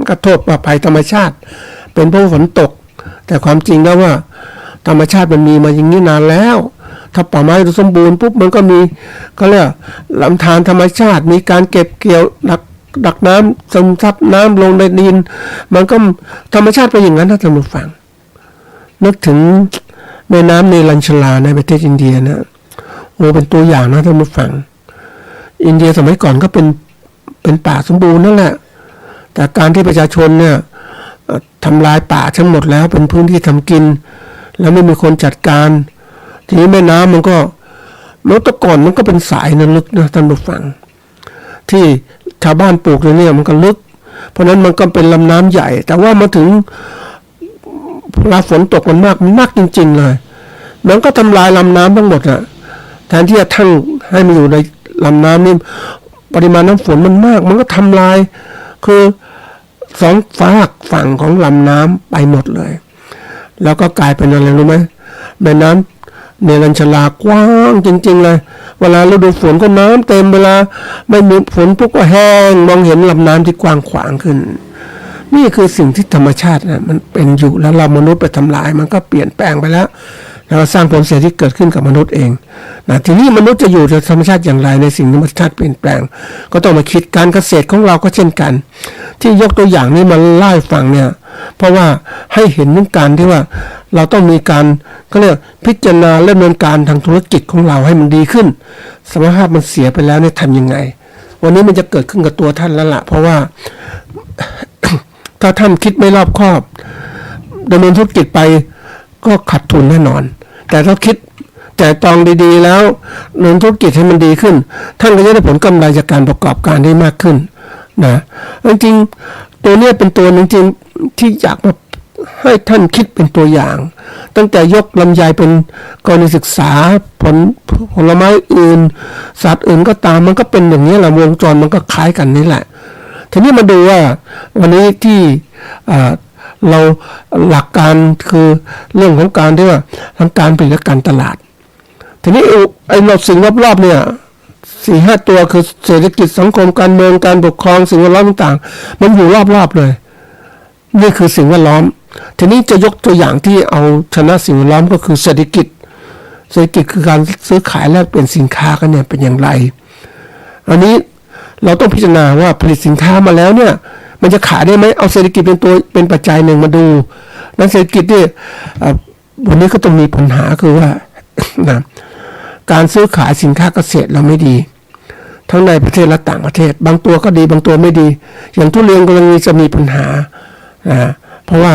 ก็โทษภัยธรรมชาติเป็นเพราะฝนตกแต่ความจริงแล้วว่าธรรมชาติมันมีมาอย่างนี้นานแล้วถ้าป่าไม้สมบูรณ์ปุ๊บมันก็มีก็เรียกลำธารธรรมชาติมีการเก็บเกี่ยวดักน้ำซึมซับน้ำลงในดินมันก็ธรรมชาติเป็นอย่างนั้นนะท่านผู้ฟังนึกถึงแม่น้ำเนรัญชลาในประเทศอินเดียนะโอ้เป็นตัวอย่างนะท่านผู้ฟังอินเดียสมัยก่อนก็เป็นป่าสมบูรณ์นั่นแหละแต่การที่ประชาชนเนี่ยทำลายป่าทั้งหมดแล้วเป็นพื้นที่ทำกินแล้วไม่มีคนจัดการทีนี้แม่น้ำมันก็เมื่อก่อนมันก็เป็นสายนั้นลึกนะท่านผู้ฟังที่ชาวบ้านปลูกเนี่ยมันก็ลึกเพราะนั้นมันก็เป็นลำน้ำใหญ่แต่ว่ามาถึงเวลาฝนตกมันมากจริงๆเลยมันก็ทำลายลำน้ำทั้งหมดอะแทนที่จะทั้งให้มันอยู่ในลำน้ำนี่ปริมาณน้ำฝนมันมากมันก็ทำลายคือสองฝั่งของลำน้ำไปหมดเลยแล้วก็กลายเป็นอะไรรู้ไหมแม่น้ำเนรัญชลากว้างจริงๆเลยเวลาฤดูฝนก็น้ำเต็มเวลาไม่มีฝนปุ๊บก็แห้งมองเห็นลำน้ำที่กว้างขวางขึ้นนี่คือสิ่งที่ธรรมชาตินะมันเป็นอยู่แล้วเรามนุษย์ไปทำลายมันก็เปลี่ยนแปลงไปแล้วเราสร้างผลเสียที่เกิดขึ้นกับมนุษย์เองนะทีนี้มนุษย์จะอยู่ในธรรมชาติอย่างไรในสิ่งที่ธรรมชาติเปลี่ยนแปลงก็ต้องมาคิดการเกษตรของเราก็เช่นกันที่ยกตัวอย่างนี้มาไล่ฟังเนี่ยเพราะว่าให้เห็นถึงการที่ว่าเราต้องมีการก็เรียกพิจารณาและดำเนินการทางธุรกิจของเราให้มันดีขึ้นสภาพมันเสียไปแล้วเนี่ยทำยังไงวันนี้มันจะเกิดขึ้นกับตัวท่านแล้วล่ะเพราะว่า ถ้าท่านคิดไม่รอบคอบดำเนินธุรกิจไปก็ขาดทุนแน่นอนแต่ถ้าคิดแต่ตองดีๆแล้วดำเนินธุรกิจให้มันดีขึ้นท่านก็จะได้ผลกำไรจากการประกอบการได้มากขึ้นนะจริงๆตัวนี้เป็นตัวจริงๆที่อยากมาให้ท่านคิดเป็นตัวอย่างตั้งแต่ยกลำไยเป็นกรณีศึกษาผลไม้อื่นสัตว์อื่นก็ตามมันก็เป็นอย่างนี้แหละวงจรมันก็คล้ายกันนี่แหละทีนี้มาดูว่าวันนี้ที่เราหลักการคือเรื่องของการที่ว่าทางการผลิตและการตลาดทีนี้ไอ้สิ่งรอบๆเนี่ย 4-5 ตัวคือเศรษฐกิจสังคมการเมืองการปกครองสิ่งแวดล้อมต่างๆมันอยู่รอบๆเลยนี่คือสิ่งแวดล้อมทีนี้จะยกตัวอย่างที่เอาชนะสิ่งแวดล้อมก็คือเศรษฐกิจคือการซื้อขายแลกเปลี่ยนสินค้ากันเนี่ยเป็นอย่างไรอันนี้เราต้องพิจารณาว่าผลิตสินค้ามาแล้วเนี่ยมันจะขายได้ไหมเอาเศรษฐกิจเป็นปัจจัยหนึ่งมาดูแล้วเศรษฐกิจเนี่ยวันนี้ก็ต้องมีปัญหาคือว่า นะการซื้อขายสินค้าเกษตรเราไม่ดีทั้งในประเทศและต่างประเทศบางตัวก็ดีบางตัวไม่ดีอย่างทุเรียนกำลังจะมีปัญหาเพราะว่า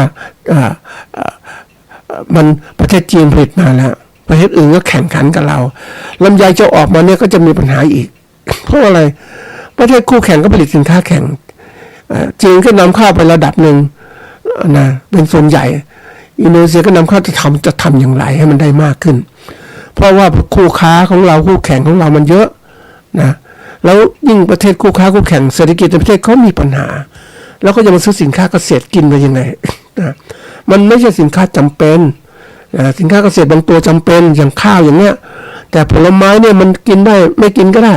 มันประเทศจีนผลิตมาแล้วประเทศอื่นก็แข่งขันกับเราลำไยจะออกมาเนี่ยก็จะมีปัญหาอีก เพราะอะไรประเทศคู่แข่งก็ผลิตสินค้าแข่งจีนก็นำเข้าไประดับหนึ่งนะเป็นส่วนใหญ่อินโดนีเซียก็นำเข้าจะทำอย่างไรให้มันได้มากขึ้นเพราะว่าคู่ค้าของเราคู่แข่งของเรามันเยอะนะแล้วยิ่งประเทศคู่ค้าคู่แข่งเศรษฐกิจในประเทศเขามีปัญหาแล้วก็จะมาซื้อสินค้าเกษตรกินได้ยังไงนะมันไม่ใช่สินค้าจำเป็นสินค้าเกษตรบางตัวจำเป็นอย่างข้าวอย่างเงี้ยแต่ผลไม้เนี่ยมันกินได้ไม่กินก็ได้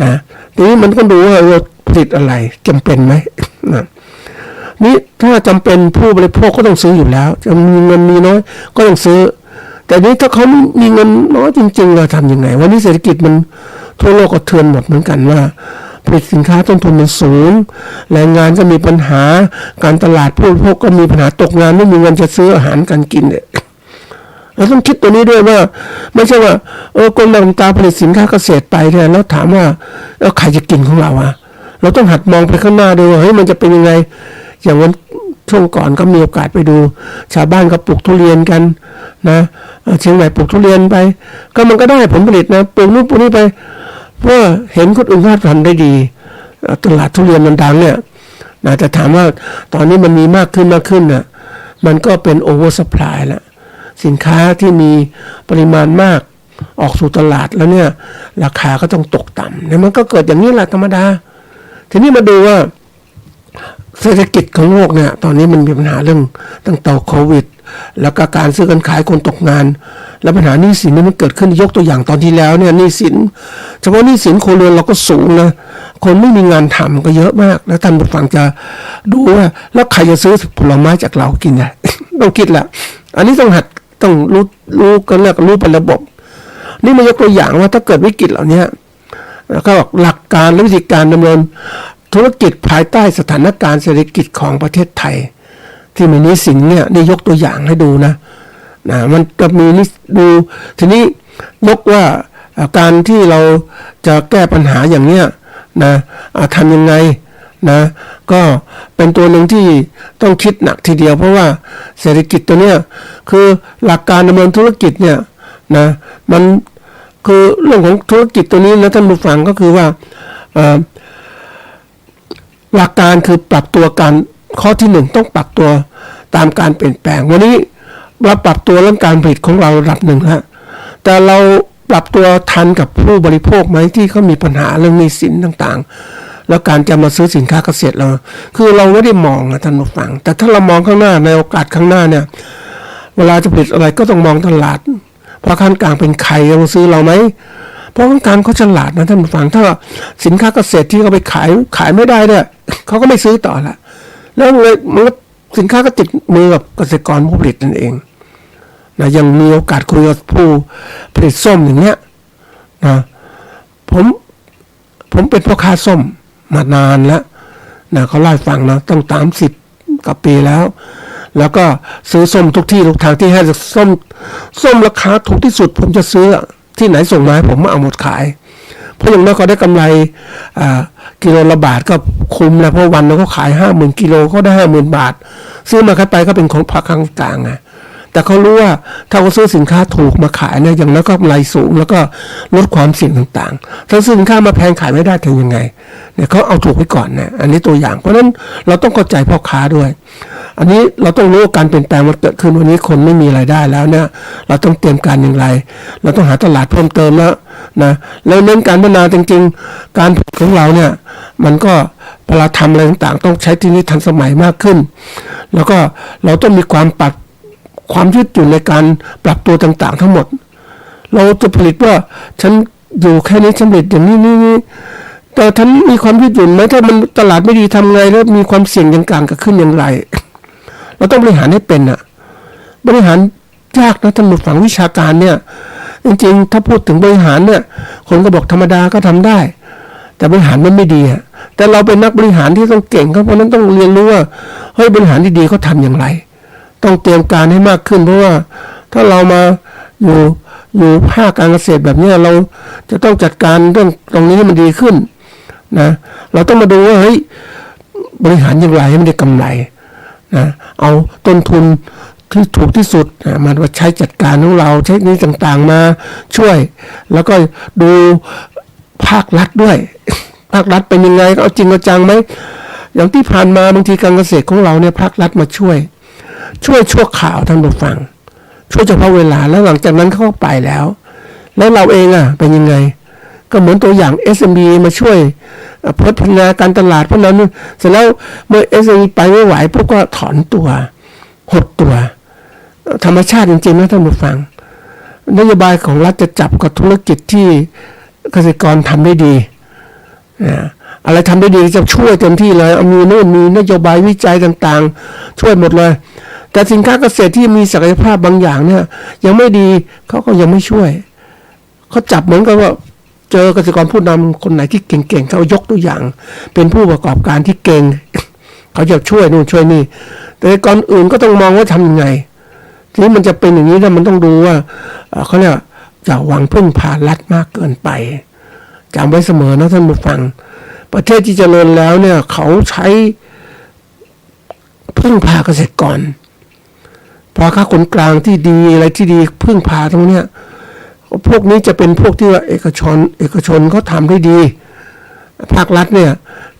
นะทีนี้มันก็ดูว่าผ ผลิตอะไรจำเป็นไหมนะนี่ถ้าจำเป็นผู้บริโภคก็ต้องซื้ออยู่แล้วจะมีเงินมีน้อยก็ต้องซื้อแต่นี้ถ้าเขามีเงินน้อยจริงๆเราทำยังไงวันนี้เศรษฐกิจมันทั่วโลกก็เทือนหมดเหมือนกันว่าผลิตสินค้าต้นทุนมันสูงแรงงานก็มีปัญหาการตลาดผู้บริโภคก็มีปัญหาตกงานไม่มีเงินจะซื้ออาหารการกินเนี่ยเราต้องคิดตัวนี้ด้วยว่าไม่ใช่ว่ากรมการตาผลิตสินค้าเกษตรไปเนี่ยแล้วถามว่าแล้วใครจะกินของเราอะเราต้องหัดมองไปข้างหน้าด้วยว่าเฮ้ยมันจะเป็นยังไงอย่างวันช่วงก่อนก็มีโอกาสไปดูชาวบ้านก็ปลูกทุเรียนกันนะเชียงใหม่ปลูกทุเรียนไปก็มันก็ได้ผลผลิตนะปลูกนู่นปลูกนี่ไปเพราะเห็นคนอื่นเขาทำได้ดีตลาดทุเรียนมันดังเนี่ยนะแต่ถามว่าตอนนี้มันมีมากขึ้นน่ะมันก็เป็นโอเวอร์ซัพพลายแล้วสินค้าที่มีปริมาณมากออกสู่ตลาดแล้วเนี่ยราคาก็ต้องตกต่ำเนี่ยมันก็เกิดอย่างนี้แหละธรรมดาทีนี้มาดูว่าเศรษฐกิจของโลกเนี่ยตอนนี้มันมีปัญหาเรื่องตั้งแต่โควิดแล้วก็การซื้อการขายคนตกงานและปัญหาหนี้สินนี่มันเกิดขึ้นยกตัวอย่างตอนที่แล้วเนี่ยหนี้สินเฉพาะหนี้สินครัวเรือนเราก็สูงนะคนไม่มีงานทำก็เยอะมากแล้วท่านผู้ฟังจะดูว่าแล้วใครจะซื้อผลไม้จากเรากินไง ต้องคิดแหละอันนี้ต้องหัดต้องรู้กันแล้วก็รู้เป็นระบบนี่มายกตัวอย่างว่าถ้าเกิดวิกฤตเหล่านี้แล้วก็หลักการและวิธีการดำเนินธุรกิจภายใต้สถานการณ์เศรษฐกิจของประเทศไทยที่มีหนี้สินเนี่ยนี่ยกตัวอย่างให้ดูนะมันจะมีนี่ดูทีนี้ยกว่าการที่เราจะแก้ปัญหาอย่างเนี้ยนะทำยังไงนะก็เป็นตัวหนึ่งที่ต้องคิดหนักทีเดียวเพราะว่าเศรษฐกิจตัวเนี้ยคือหลักการดำเนินธุรกิจเนี่ยนะมันคือเรื่องของธุรกิจตัวนี้นะท่านผู้ฟังก็คือว่าหลักการคือปรับตัวการข้อที่หนึ่งต้องปรับตัวตามการเปลี่ยนแปลงวันนี้เราปรับตัวเรื่องการผลิตของเราระดับหนึ่งแล้วแต่เราปรับตัวทันกับผู้บริโภคไหมที่เขามีปัญหาเรื่องหนี้สินต่างๆแล้วการจะมาซื้อสินค้าเกษตรเราคือเราไม่ได้มองนะท่านผู้ฟังแต่ถ้าเรามองข้างหน้าในโอกาสข้างหน้าเนี่ยเวลาจะผลิตอะไรก็ต้องมองตลาดเพราะขั้นกลางเป็นใครจะมาซื้อเราไหมเพราะขั้นกลางเขาฉลาดนะท่านผู้ฟังถ้าสินค้าเกษตรที่เขาไปขายไม่ได้เนี่ยเขาก็ไม่ซื้อต่อละแล้วเลยมันสินค้าก็ติดมือกับเกษตรกรผู้ผลิตนั่นเองนะยังมีโอกาสคุยกับผู้ผลิตส้มอย่างเงี้ยนะผมเป็นพ่อค้าส้มมานานแล้วนะเขาเล่าให้ฟังนะตั้ง30 กว่าปีแล้วก็ซื้อส้มทุกที่ทุกทางที่ให้ส้มราคาถูกที่สุดผมจะซื้อที่ไหนส่งมาให้ผมมาเอาหมดขายเพราะอย่างน้อยเขาได้กำไรกิโลละบาทก็คุ้มแล้วเพราะวันนึงเขาขาย 50,000 กิโลเขาได้ 50,000 บาทซื้อมาขายไปก็เป็นของพักกลางไงแต่เขารู้ว่าถ้าเขาซื้อสินค้าถูกมาขายเนี่ยอย่างนั้นก็กำไรสูงแล้วก็ลดความเสี่ยงต่างๆถ้าซื้อสินค้ามาแพงขายไม่ได้ทำยังไงเนี่ยเขาเอาถูกไว้ก่อนนะอันนี้ตัวอย่างเพราะฉะนั้นเราต้องเข้าใจพ่อค้าด้วยอันนี้เราต้องรู้ว่าการเปลี่ยนแปลงมันเกิดขึ้นวันนี้คนไม่มีรายได้แล้วเนี่ยเราต้องเตรียมการอย่างไรเราต้องหาตลาดเพิ่มเติมแล้วนะแล้วเน้นการพัฒนาจริงๆการของเราเนี่ยมันก็เวลาทำอะไรต่างๆต้องใช้ที่นี้ทันสมัยมากขึ้นแล้วก็เราต้องมีความยืดหยุ่นในการปรับตัวต่างๆทั้งหมดเราจะผลิตว่าฉันอยู่แค่นี้ฉันผลิตอย่างนี้แต่ฉันมีความยืดหยุ่นไหมถ้ามันตลาดไม่ดีทำไงแล้วมีความเสี่ยงต่างๆเกิดขึ้นอย่างไรเราต้องบริหารให้เป็นบริหารยากนะท่านผู้ฟังวิชาการเนี่ยจริงๆถ้าพูดถึงบริหารเนี่ยคนก็บอกธรรมดาก็ทำได้แต่บริหารมันไม่ดีแต่เราเป็นนักบริหารที่ต้องเก่งเพราะนั้นต้องเรียนรู้ว่าเฮ้ยบริหารที่ดีเขาทำอย่างไรต้องเตรียมการให้มากขึ้นเพราะว่าถ้าเรามาอยู่ภาคการเกษตรแบบนี้เราจะต้องจัดการเรื่องตรงนี้ให้มันดีขึ้นนะเราต้องมาดูว่าเฮ้ยบริหารอย่างไรให้มันได้กำไรนะเอาต้นทุนที่ถูกที่สุดมาใช้จัดการของเราเทคนิคต่างๆมาช่วยแล้วก็ดูภาครัฐด้วย ภาครัฐเป็นยังไงเอาจริงเอาจังไหมอย่างที่ผ่านมาบางทีการเกษตรของเราเนี่ยภาครัฐมาช่วยชั่วข่าวท่านผู้ฟังช่วยเฉพาะเวลาแล้วหลังจากนั้นเขาก็ไปแล้วเราเองเป็นยังไงก็เหมือนตัวอย่าง SME มาช่วยพัฒนาการตลาดเพราะนั้นเสร็จแล้วเมื่อ SME ไปไม่ไหวพวกก็ถอนตัวหดตัวธรรมชาติจริงๆนะท่านผู้ฟังนโยบายของรัฐจะจับกับธุรกิจที่เกษตรกรทำได้ดี อะไรทำได้ดีจะช่วยเต็มที่เลยเอามีนู่นมีนโยบายวิจัยต่างๆช่วยหมดเลยแต่สินค้าเกษตรที่มีศักยภาพบางอย่างเนี่ยยังไม่ดีเขาก็ยังไม่ช่วยเขาจับเหมือนกับว่าเจอเกษตรกรผู้นำคนไหนที่เก่งๆเขายกตัวอย่างเป็นผู้ประกอบการที่เก่ง เขาจะช่วยนู่นช่วยนี่แต่ก่อนอื่นก็ต้องมองว่าทำยังไงทีนี้มันจะเป็นอย่างนี้นะมันต้องดูว่าเขาเรียกจะหวังพึ่งพารัฐมากเกินไปจำไว้เสมอนะท่านผู้ฟังประเทศที่เจริญแล้วเนี่ยเขาใช้พึ่งพาเกษตรกรพอค่าคนกลางที่ดีอะไรที่ดีพึ่งพาตรงเนี้ยพวกนี้จะเป็นพวกที่ว่าเอกชนเขาทำได้ดีภาครัฐเนี่ย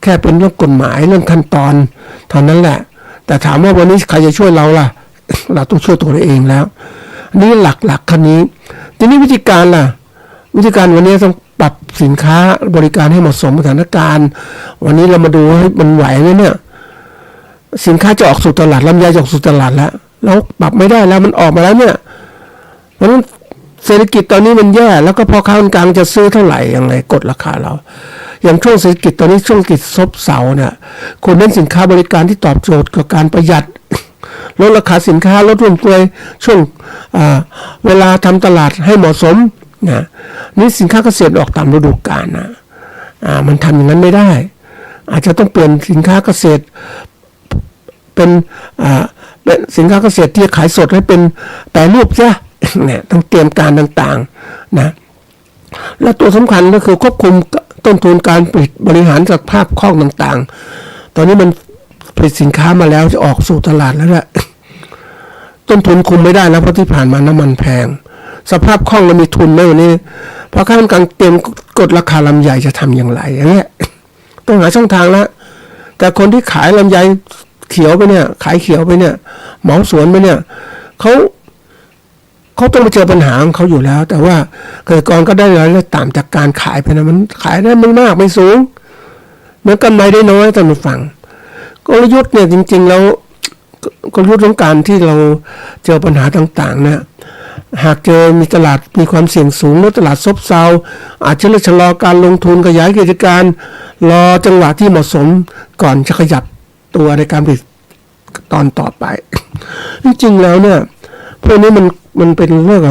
แค่เป็นเรื่องกฎหมายเรื่องขั้นตอนเท่านั้นแหละแต่ถามว่าวันนี้ใครจะช่วยเราล่ะ เราต้องช่วยตัวเราเองแล้วอันนี้หลักๆคันนี้ทีนี้วิธีการล่ะวิธีการวันนี้ต้องปรับสินค้าบริการให้เหมาะสมสถานการณ์วันนี้เรามาดูว่ามันไหวไหมเนี่ยสินค้าจะออกสู่ตลาดลำไยจะออกสู่ตลาดแล้วเราปรับไม่ได้แล้วมันออกมาแล้วเนี่ยเพราะฉะนั้นเศรษฐกิจตอนนี้มันแย่แล้วก็พอค้าคนกลางจะซื้อเท่าไหร่ยังไงกดราคาเราอย่างช่วงเศรษฐกิจตอนนี้ช่วงเศรษฐกิจซบเซาเนี่ยคนเน้นสินค้าบริการที่ตอบโจทย์กับการประหยัดลดราคาสินค้าลดต้นทุนช่วงเวลาทำตลาดให้เหมาะสมนะนี่สินค้าเกษตรออกตามฤดูกาลนะมันทำอย่างนั้นไม่ได้อาจจะต้องเปลี่ยนสินค้าเกษตรเป็นสินค้าเกษตรที่ขายสดให้เป็นแปรรูปซะเนี่ยต้องเตรียมการต่างๆนะและตัวสำคัญก็คือควบคุมต้นทุนการผลิตบริหารสภาพคล่องต่างๆตอนนี้มันผลิตสินค้ามาแล้วจะออกสู่ตลาดแล้วแหละต้นทุนคุมไม่ได้แล้วเพราะที่ผ่านมาน้ำมันแพงสภาพคล่องเรามีทุนไหมวันนี้พอข้ามกลางเตรียมกดราคาลำไยจะทำอย่างไรอย่างเงี้ยต้องหาช่องทางแล้วแต่คนที่ขายลำไยเขียวไปเนี่ยขายเขียวไปเนี่ยเหมาสวนไปเนี่ยเขาต้องมาเจอปัญหาของเขาอยู่แล้วแต่ว่าเกษตรกรก็ได้รายได้ต่ำจากการขายไปนะมันขายได้ไม่มากไม่สูงเหมือนกำไรได้น้อยท่านผู้ฟังกลยุทธ์เนี่ยจริงๆแล้วกลยุทธ์ของการที่เราเจอปัญหาต่างๆเนี่ยหากเจอมีตลาดมีความเสี่ยงสูงแล้วตลาดซบเซาอาจจะชะลอการลงทุนขยายกิจการรอจังหวะที่เหมาะสมก่อนจะขยับตัวในการผลิตตอนต่อไปจริงๆแล้วเนี่ยพวกนี้มันเป็นเรื่อง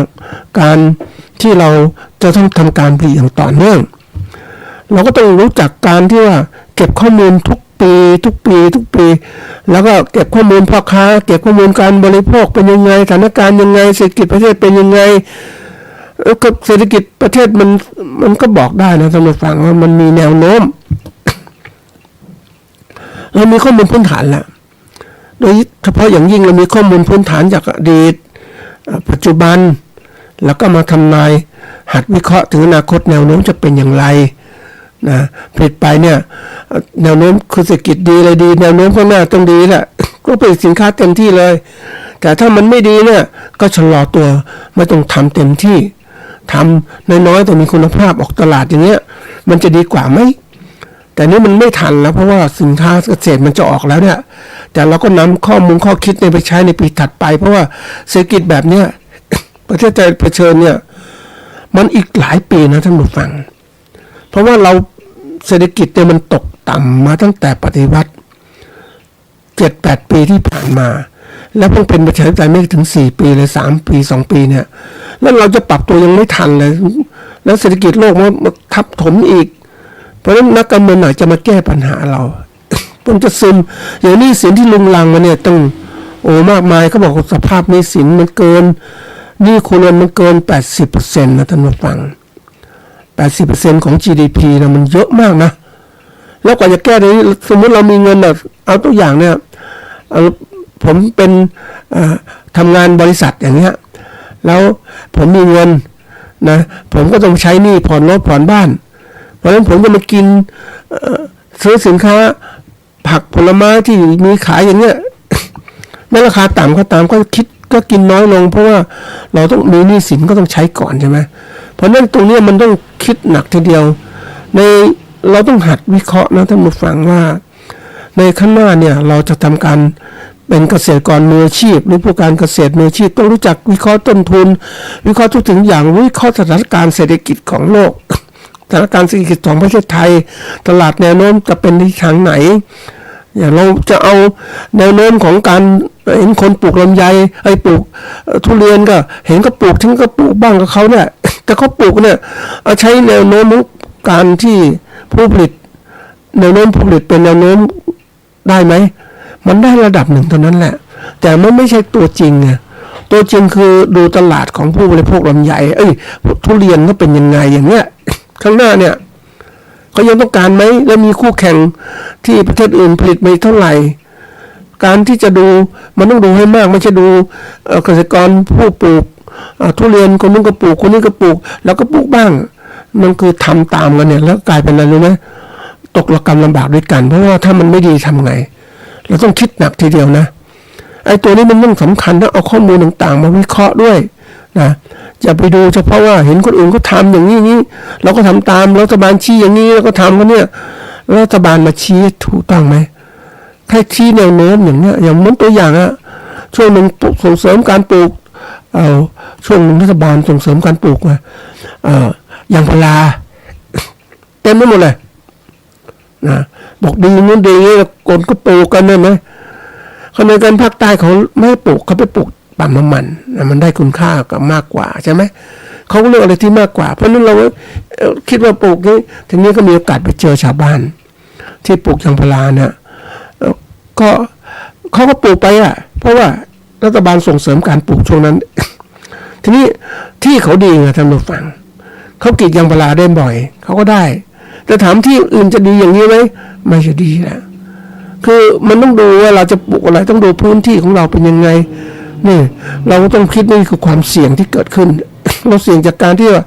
การที่เราจะต้องทำการผลิตอย่างต่อเนื่องเราก็ต้องรู้จักการที่ว่าเก็บข้อมูลทุกปีแล้วก็เก็บข้อมูลพ่อค้าเก็บข้อมูลการบริโภคเป็นยังไงสถานการณ์ยังไงเศรษฐกิจประเทศเป็นยังไงก็เศรษฐกิจประเทศมันก็บอกได้นะท่านผู้ฟังว่ามันมีแนวโน้มเรามีข้อมูลพื้นฐานแล้วโดยเฉพาะอย่างยิ่งเรามีข้อมูลพื้นฐานจากอดีตปัจจุบันแล้วก็มาทำนายหัดวิเคราะห์ถึงอนาคตแนวโน้มจะเป็นอย่างไรนะผลิตไปเนี่ยแนวโน้มคือเศรษฐกิจดีอะไรดีแนวโน้มข้างหน้าต้องดีแหละก็ผลิตสินค้าเต็มที่เลยแต่ถ้ามันไม่ดีเนี่ยก็ชะลอตัวไม่ต้องทำเต็มที่ทำน้อยๆแต่มีคุณภาพออกตลาดอย่างเงี้ยมันจะดีกว่าไหมแต่นี้มันไม่ทันแล้วเพราะว่าสินค้าเกษตรมันจะออกแล้วเนี่ยแต่เราก็นำข้อคิดไปใช้ในปีถัดไปเพราะว่าเศรษฐกิจแบบเนี้ยประเทศไทยเผชิญเนี่ยมันอีกหลายปีนะท่านผู้ฟังเพราะว่าเราเศรษฐกิจเนี่ยมันตกต่ำมาตั้งแต่ปฏิวัติ 7-8 ปีที่ผ่านมาแล้วเพิ่งเป็นประชาธิปไตยไม่ถึง4 ปีเลย3 ปี 2 ปีเนี่ยแล้วเราจะปรับตัวยังไม่ทันเลยแล้วเศรษฐกิจโลกมันทับถมอีกเพราะฉะนั้นนักการเมืองหน่อยจะมาแก้ปัญหาเรา ต้องจะซึมอย่างนี้สินที่ลุงลังมาเนี่ยต้องมากมายเขาบอกสภาพนี้สินมันเกินนี่ครัวเรือนมันเกิน 80% นะท่านผู้ฟัง 80% ของ GDP นะมันเยอะมากนะแล้วกว่าจะแก้ได้สมมติเรามีเงินแบบเอาตัวอย่างเนี่ยผมเป็นทำงานบริษัทอย่างเงี้ยแล้วผมมีเงินนะผมก็ต้องใช้หนี้ผ่อนรถผ่อนบ้านเพราะฉะนั้นผมจะมากินซื้อสินค้าผักผลไม้ที่มีขายอย่างเงี้ยแม้ราคาต่ำก็ตามก็กินน้อยลงเพราะว่าเราต้องมีหนี้สินก็ต้องใช้ก่อนใช่ไหมเพราะฉะนั้นตรงนี้มันต้องคิดหนักทีเดียวเราต้องหัดวิเคราะห์นะท่านผู้ฟังว่าในข้างหน้าเนี่ยเราจะทำการเป็นเกษตรกรมืออาชีพหรือผู้การเกษตรมืออาชีพต้องรู้จักวิเคราะห์ต้นทุนวิเคราะห์ทุกสิ่งอย่างวิเคราะห์สถานการณ์เศรษฐกิจของโลก สถานการณ์เศรษฐกิจของประเทศไทยตลาดแนวโน้มจะเป็นในทางไหนอย่างเราจะเอาแนวโน้มของการเห็นคนปลูกลำไยปลูกทุเรียนก็เห็นก็ปลูกฉันก็ปลูกบ้างกับเขาเนี่ยแต่เขาปลูกเนี่ยใช้แนวโน้มการที่ผู้ผลิตแนวโน้มผู้ผลิตเป็นแนวโน้มได้ไหมมันได้ระดับหนึ่งเท่านั้นแหละแต่มันไม่ใช่ตัวจริงไงตัวจริงคือดูตลาดของผู้บริโภคลำไยทุเรียนก็เป็นยังไงอย่างเงี้ยข้างหน้าเนี่ยเขายังต้องการไหมแล้วมีคู่แข่งที่ประเทศอื่นผลิตไปเท่าไหร่การที่จะดูมันต้องดูให้มากไม่ใช่ดูเกษตรกรผู้ปลูกทุเรียนคนนึงก็ปลูกคนนี้ก็ปลูกแล้วก็ปลูกบ้างมันคือทำตามกันเนี่ยแล้วกลายเป็นอะไรรู้ไหมตกระกำลำบากด้วยกันเพราะว่าถ้ามันไม่ดีทำไงเราต้องคิดหนักทีเดียวนะไอ้ตัวนี้มันเรื่องสำคัญนะเอาข้อมูลต่างๆมาวิเคราะห์ด้วยนะอย่าไปดูเฉพาะว่าเห็นคนอื่นเขาทำอย่างนี้เราก็ทำตามรัฐบาลชี้อย่างนี้เราก็ทำกันเนี่ยรัฐบาลมาชี้ถูกต้องไหมแค่ชี้แนวโน้มอย่างเนี้ยอย่างเหมือนตัวอย่างอะช่วงหนึ่งส่งเสริมการปลูกช่วงหนึ่งรัฐบาลส่งเสริมการปลูกยางพาราเต็มไปหมดเลยนะบอกดีนู้นดีนี้คนก็ปลูกกันได้ไหมขณะกันภาคใต้เขาไม่ปลูกเขาไปปลูกปาล์มน้ำมันมันได้คุณค่ากับมากกว่าใช่ไหมเขาเลือกอะไรที่มากกว่าเพราะนั้นเราคิดว่าปลูกนี้ทีนี้ก็มีโอกาสไปเจอชาวบ้านที่ปลูกยางพาราเนี่ยก็เขาก็ปลูกไปเพราะว่ารัฐบาลส่งเสริมการปลูกช่วงนั้น ทีนี้ที่เขาดีไงท่านผู้ฟังเขากรีดยางพาราได้บ่อยเขาก็ได้แต่ถามที่อื่นจะดีอย่างนี้ไหมไม่ใช่ดีนะคือมันต้องดูว่าเราจะปลูกอะไรต้องดูพื้นที่ของเราเป็นยังไงนี่เราก็ต้องคิดนี่คือความเสี่ยงที่เกิดขึ้น เราเสี่ยงจากการที่ว่า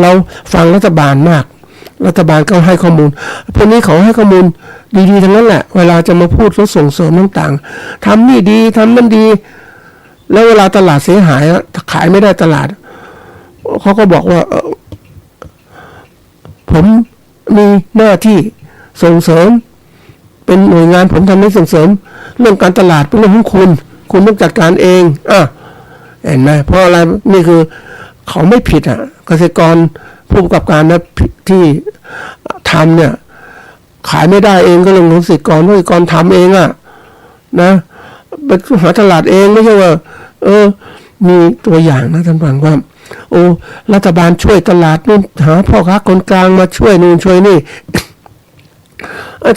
เราฟังรัฐบาลมากรัฐบาลก็ให้ข้อมูลพวกนี้เขาให้ข้อมูลดีๆทั้งนั้นแหละเวลาจะมาพูดแล้วส่งเสริมต่างๆทำนี่ดีทำนั่นดีแล้วเวลาตลาดเสียหายขายไม่ได้ตลาดเขาก็บอกว่าผมมีหน้าที่ส่งเสริมเป็นหน่วยงานผมทำให้ส่งเสริมเรื่องการตลาดเป็นเรื่องของคุณต้องจัดการเองเห็นไหมเพราะอะไรนี่คือเขาไม่ผิดเกษตรกรผู้ประกอบการนะที่ทำเนี่ยขายไม่ได้เองก็เรื่องของเกษตรกรทำเองนะไปหาตลาดเองไม่ใช่ว่ามีตัวอย่างนะท่านฟังว่ารัฐบาลช่วยตลาดนู่นหาพ่อค้าคนกลางมาช่วยนู่นช่วยนี่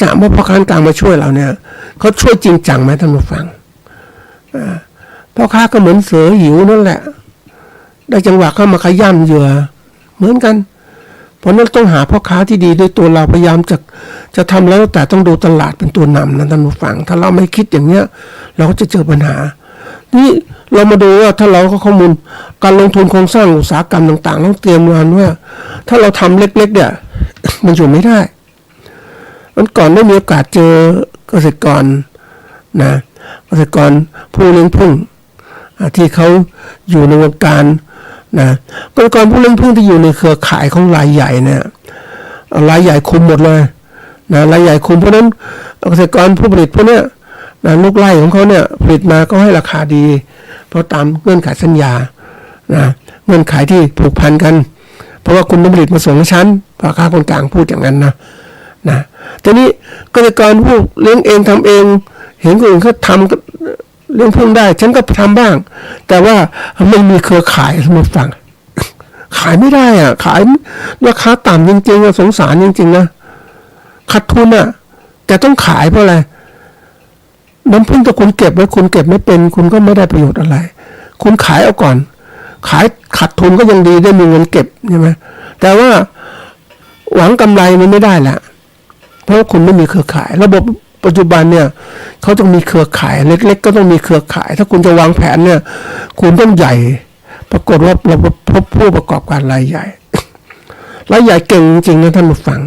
ถามว่าพ่อค้ากลางมาช่วยเราเนี่ยเขาช่วยจริงจังไหมท่านผู้ฟังพ่อค้าก็เหมือนเสือหิวนั่นแหละได้จังหวะเข้ามาขย้ำเหยื่อเหมือนกันเพราะนั้นต้องหาพ่อค้าที่ดีด้วยตัวเราพยายามจะทำแล้วแต่ต้องดูตลาดเป็นตัวนำนะท่านผู้ฟังถ้าเราไม่คิดอย่างเนี้ยเราก็จะเจอปัญหานี่เรามาดูว่าถ้าเราก็ข้อมูลการลงทุนโครงสร้างอุตสาหกรรมต่างๆต้องเตรียมงานว่าถ้าเราทำเล็กๆเนี่ย มันอยู่ไม่ได้มันก่อนได้มีโอกาสเจอเกษตรกรนะเกษตรกรผู้เลี้ยงผึ้งที่เขาอยู่ในวงการนะเกษตรกรผู้เลี้ยงผึ้งที่อยู่ในเครือข่ายของรายใหญ่เนี่ยรายใหญ่คุมหมดเลยนะรายใหญ่คุมเพราะนั้นเกษตรกรผู้ผลิตพวกเนี้ยนะลูกไร่ของเขาเนี่ยผลิตมาก็ให้ราคาดีเพราะตามเงื่อนไขสัญญานะเงื่อนไขที่ผูกพันกันเพราะว่าคุณต้องผลิตมาส่งให้ฉันพ่อค้าคนกลางพูดอย่างนั้นนะทีนี้เกษตรกรผู้เลี้ยงเองทำเองเห็นคนอื่นเขาทำเลี้ยงพึ่งได้ฉันก็ทำบ้างแต่ว่าไม่มีเครือข่ายมาฟังขายไม่ได้ขายราคาต่ำจริงๆสงสารจริงๆนะขาดทุนแต่ต้องขายเพราะอะไรน้ำพึ่งถ้าคุณเก็บไว้คุณเก็บไม่เป็นคุณก็ไม่ได้ประโยชน์อะไรคุณขายเอาก่อนขายขาดทุนก็ยังดีได้มีเงินเก็บใช่ไหมแต่ว่าหวังกำไรมันไม่ได้แหละเพราะคุณไม่มีเครือข่ายระบบปัจจุบันเนี่ยเขาต้องมีเครือข่ายเล็กๆก็ต้องมีเครือข่ายถ้าคุณจะวางแผนเนี่ยคุณต้องใหญ่ปรากฏว่าเราพบผู้ประกอบการรายใหญ่รายใหญ่เก่งจริงๆนะท่านผู้ฟัง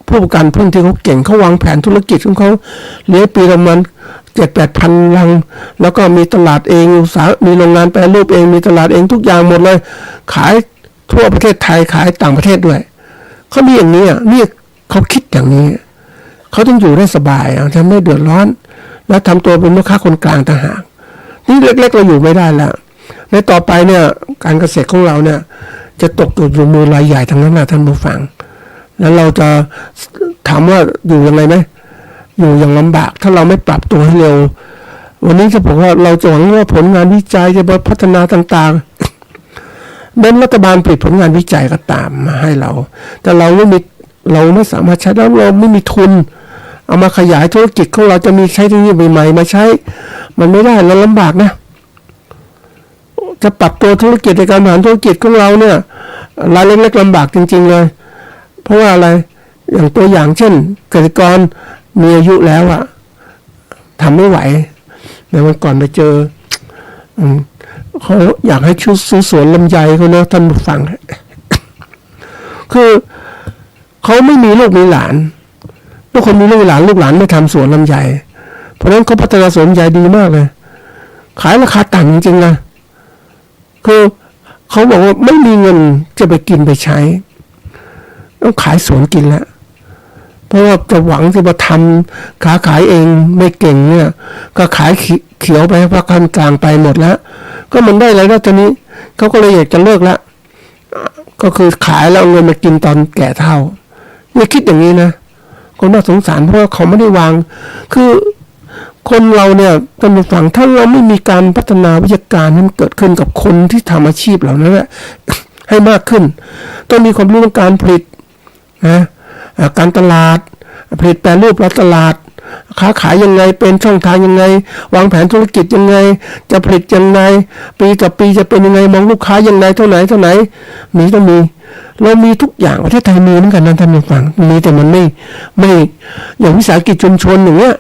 ผู้ประกันพึ่งที่เขาเก่งเขาวางแผนธุรกิจของเขาเลี้ยงปีละมัน 7-8 พันลังแล้วก็มีตลาดเองมีโรงงานแปรรูปเองมีตลาดเองทุกอย่างหมดเลยขายทั่วประเทศไทยขายต่างประเทศด้วยเขามีอย่างนี้นี่เขาคิดอย่างนี้เขาต้องอยู่ได้สบายจะไม่เดือดร้อนแล้วทำตัวเป็นลูกค้าคนกลางต่างหากนี่เล็กๆเราอยู่ไม่ได้แล้วในต่อไปเนี่ยการเกษตรของเราเนี่ยจะตกอยู่มือรายใหญ่ทั้งนั้นนะท่านผู้ฟัง แล้วเราจะถามว่าอยู่ยังไงไหมอยู่อย่างลำบากถ้าเราไม่ปรับตัวให้เร็ววันนี้จะบอกว่าเราจะหวังว่าผลงานวิจัยจะพัฒนาต่างๆนั้นรัฐบาลผลิตผลงานวิจัยก็ตามมาให้เราแต่เราไม่สามารถใช้แล้วเราไม่มีทุนเอามาขยายธุรกิจของเราจะมีใช้ที่นี่ใหม่ๆมาใช้มันไม่ได้เราลำบากนะจะปรับตัวธุรกิจในการบริหารธุรกิจของเราเนี่ยรายเล็กๆลำบากจริงๆเลยเพราะว่าอะไรอย่างตัวอย่างเช่นเกษตรกรมีอายุแล้วอะทำไม่ไหวในวันก่อนไปเจอเขาอยากให้ชุดซื้อสวนลำไยเขาเนะท่านผู้ฟัง คือเขาไม่มีลูกมีหลานทุกคนมีลูกหลานไม่ทำสวนลำไยเพราะฉะนั้นเขาพัฒนาสวนลำไยดีมากเลยขายราคาต่ำจริงๆนะคือเขาบอกว่าไม่มีเงินจะไปกินไปใช้ต้องขายสวนกินแล้วเพราะว่าจะหวังที่จะทำค้าขายเองไม่เก่งเนี่ยก็ขายเขียวไปพักกลางไปหมดแล้วก็มันได้อะไรแล้วตอนนี้เขาก็เลยอยากจะเลิกแล้วก็คือขายแล้วเอาเงินมากินตอนแก่เฒ่าอย่าคิดอย่างนี้นะก็น่าสงสารเพราะว่าเขาไม่ได้วางคือคนเราเนี่ยต้องไปฟังถ้าเราไม่มีการพัฒนาวิชาการให้มันเกิดขึ้นกับคนที่ทำอาชีพเหล่านั้นแหละ ให้มากขึ้นต้องมีความรู้เรื่องการผลิตนะการตลาดผลิตแปรรูปรับตลาดค้าขายยังไงเป็นช่องทางยังไงวางแผนธุรกิจยังไงจะผลิตยังไงปีกับปีจะเป็นยังไงมองลูกค้ายังไงเท่าไหนมีต้องมีเรามีทุกอย่างประเทศไทยมีเหมือนกันนะท่านผู้ฟังมีแต่มันไม่อย่างวิสาหกิจชุมชนอย่างเงี้ย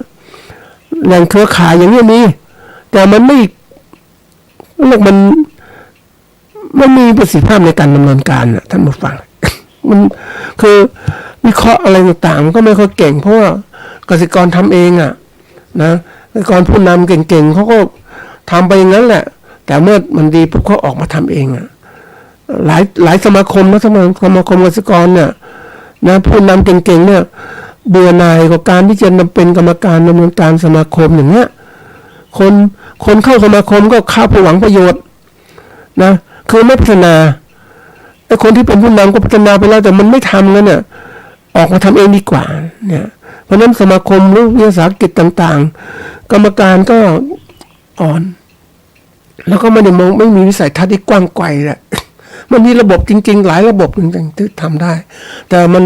แหล่งเครือข่ายอย่างเงี้ยมีแต่มันไม่เรียกมันมีประสิทธิภาพในการดำเนินการท่านผู้ฟัง มันคือวิเคราะห์อะไรต่างๆมันก็ไม่ค่อยเก่งเพราะว่าเกษตรกรทำเองนะเกษตรกรผู้นำเก่งๆเขาก็ทำไปอย่างนั้นแหละแต่เมื่อมันดีปุ๊บเขาออกมาทำเองหลายสมาคมนะสมาคมเกษตรกรเนี่ยนะผู้นำเก่งๆเนี่ยเบื่อหน่ายกับการที่จะเป็นกรรมการดำเนินการสมาคมอย่างเงี้ยคนเข้าสมาคมก็เข้าเพื่อหวังประโยชน์นะคือไม่พัฒนาไอ้คนที่เป็นผู้นำก็พัฒนาไปแล้วแต่มันไม่ทำงั้นเนี่ยออกมาทำเองดีกว่าเนี่ยเพราะฉะนั้นสมาคมหรือวิสาหกิจต่างๆกรรมการก็อ่อนแล้วก็ไม่มีวิสัยทัศน์ที่กว้างไกลแหละมันมีระบบจริงๆหลายระบบจริงๆที่ทำได้แต่มัน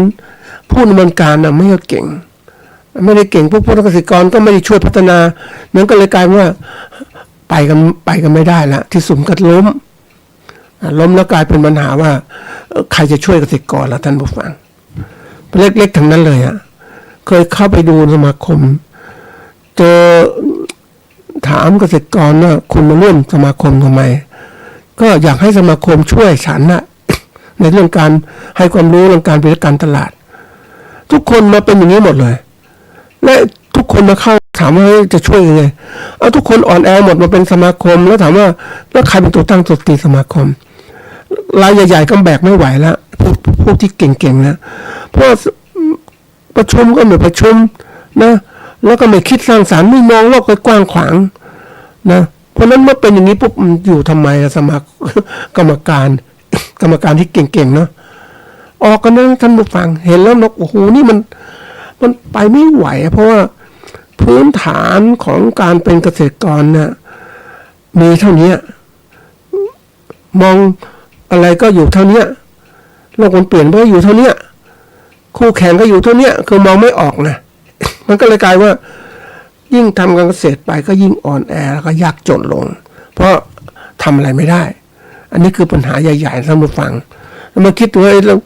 ผู้ดำเนินการไม่ได้เก่งพวกเกษตรกรก็ไม่ได้ช่วยพัฒนานั้นก็เลยกลายว่าไปกันไม่ได้ละที่สุดก็ล้มแล้วกลายเป็นปัญหาว่าใครจะช่วยเกษตรกรล่ะท่านผู้ฟังเล็กๆทั้งนั้นเลยเคยเข้าไปดูสมาคมเจอถามเกษตรกรว่าคุณมาร่วมสมาคมทำไมก็อยากให้สมาคมช่วยฉันในเรื่องการให้ความรู้เรื่องการบริหารการตลาดทุกคนมาเป็นอย่างนี้หมดเลยและทุกคนมาเข้าถามว่าจะช่วยยังไงทุกคนอ่อนแอหมดมาเป็นสมาคมแล้วถามว่าแล้วใครเป็นตัวตั้งตัวตีสมาคมรายใหญ่ๆก็แบกไม่ไหวแล้วพวกที่เก่งๆนะเพราะประชุมก็ไม่ประชุมนะแล้วก็ไม่คิดสร้างสรรค์ไม่มองโลกกว้างขวางนะเพราะนั้นเมื่อเป็นอย่างนี้ปุ๊บอยู่ทำไมสมัครกรรมการที่เก่งๆเนาะออกกันนะท่านผู้ฟังเห็นแล้วนกโอ้โหนี่มันไปไม่ไหวเพราะว่าพื้นฐานของการเป็นเกษตรกรเนี่ยมีเท่านี้มองอะไรก็อยู่เท่านี้โลกมันเปลี่ยนไปก็อยู่เท่านี้คู่แข่งก็อยู่เท่านี้คือมองไม่ออกนะมันก็เลยกลายว่ายิ่งทำการเกษตรไปก็ยิ่งอ่อนแอแล้วก็ยากจนลงเพราะทำอะไรไม่ได้อันนี้คือปัญหาใหญ่ๆท่านผู้ฟังมาคิดดูแล้ว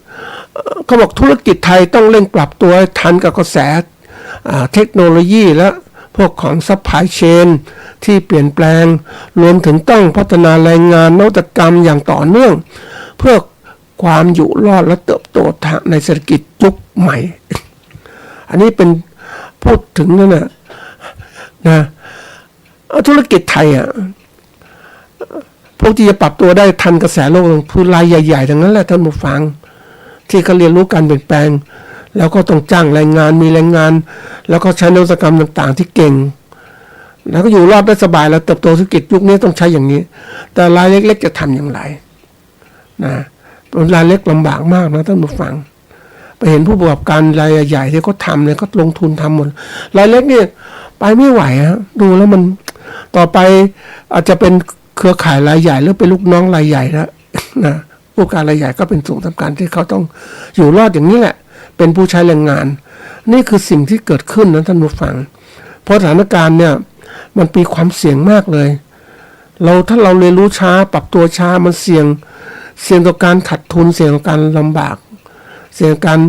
เขาบอกธุรกิจไทยต้องเร่งปรับตัวทันกับกระแสเทคโนโลยีและพวกของซัพพลายเชนที่เปลี่ยนแปลงรวมถึงต้องพัฒนาแรงงานนวัตกรรมอย่างต่อเนื่องเพื่อความอยู่รอดและเติบโตในเศรษฐกิจยุคใหม่อันนี้เป็นพูดถึงนั่นนะธุรกิจไทยพวกที่จะปรับตัวได้ทันกระแสโลกคือรายใหญ่ๆทั้งนั้นแหละท่านผู้ฟังที่เขาเรียนรู้การเปลี่ยนแปลงแล้วก็ต้องจ้างแรงงานมีแรงงานแล้วก็ใช้นวัตกรรมต่างๆที่เก่งแล้วก็อยู่รอดได้สบายแล้วเติบโตธุรกิจยุคนี้ต้องใช้อย่างนี้แต่รายเล็กๆจะทำอย่างไรนะรายเล็กลำบากมากนะท่านผู้ฟัง ไปเห็นผู้ประกอบการรายใหญ่ที่เขาทำเนี่ยก็ลงทุนทำหมดรายเล็กเนี่ยไปไม่ไหวฮะดูแล้วมันต่อไปอาจจะเป็นเครือข่ายรายใหญ่หรือเป็นลูกน้องรายใหญ่แล้วนะผู้ประกอบการรายใหญ่ก็เป็นส่วนสำคัญที่เขาต้องอยู่รอดอย่างนี้แหละเป็นผู้ใช้แรงงานนี่คือสิ่งที่เกิดขึ้นนะท่านผู้ฟังเพราะสถานการณ์เนี่ยมันมีความเสี่ยงมากเลยถ้าเราเรียนรู้ช้าปรับตัวช้ามันเสี่ยงต่อการขาดทุนเสี่ยงต่อการลำบากเสี่ยงการ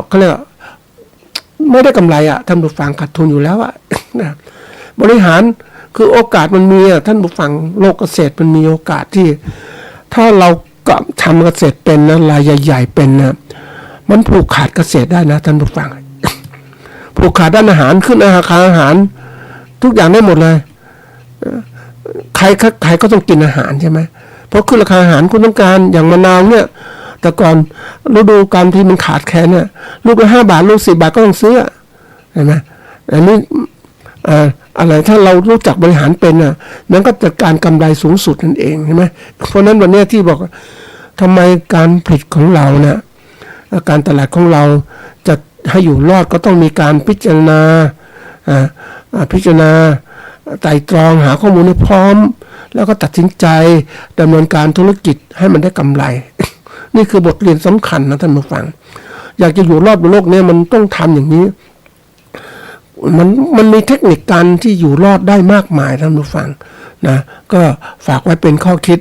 เขาเรียกไม่ได้กำไรอ่ะท่านผู้ฟังขาดทุนอยู่แล้วอ่ะนะบริหารคือโอกาสมันมีอ่ะท่านผู้ฟังโลกเกษตรมันมีโอกาสที่ถ้าเราก็ทำเกษตรเป็นนะรายใหญ่ๆเป็นนะมันผูกขาดเกษตรได้นะท่านผู้ฟัง ผูกขาดด้านอาหารขึ้นราคาอาหารทุกอย่างได้หมดเลยใครก็ต้องกินอาหารใช่ไหมเพราะขึ้นราคาอาหารคุณต้องการอย่างมะนาวเนี่ยแต่ก่อนฤดูกาลที่มันขาดแคลนเนี่ยลูกละ5 บาทลูก10 บาทก็ต้องซื้อเห็นไหมอันนี้อะไรถ้าเรารู้จักบริหารเป็นอ่ะมันก็จัดการกำไรสูงสุดนั่นเองใช่ไหมเพราะนั้นวันนี้ที่บอกทำไมการผลิตของเราเนี่ยการตลาดของเราจะให้อยู่รอดก็ต้องมีการพิจารณาไตร่ตรองหาข้อมูลให้พร้อมแล้วก็ตัดสินใจดำเนินการธุรกิจให้มันได้กำไร นี่คือบทเรียนสำคัญนะท่านผู้ฟังอยากจะอยู่รอดบนโลกนี้มันต้องทำอย่างนี้มันมีเทคนิคการที่อยู่รอดได้มากมายท่านผู้ฟังนะก็ฝากไว้เป็นข้อคิด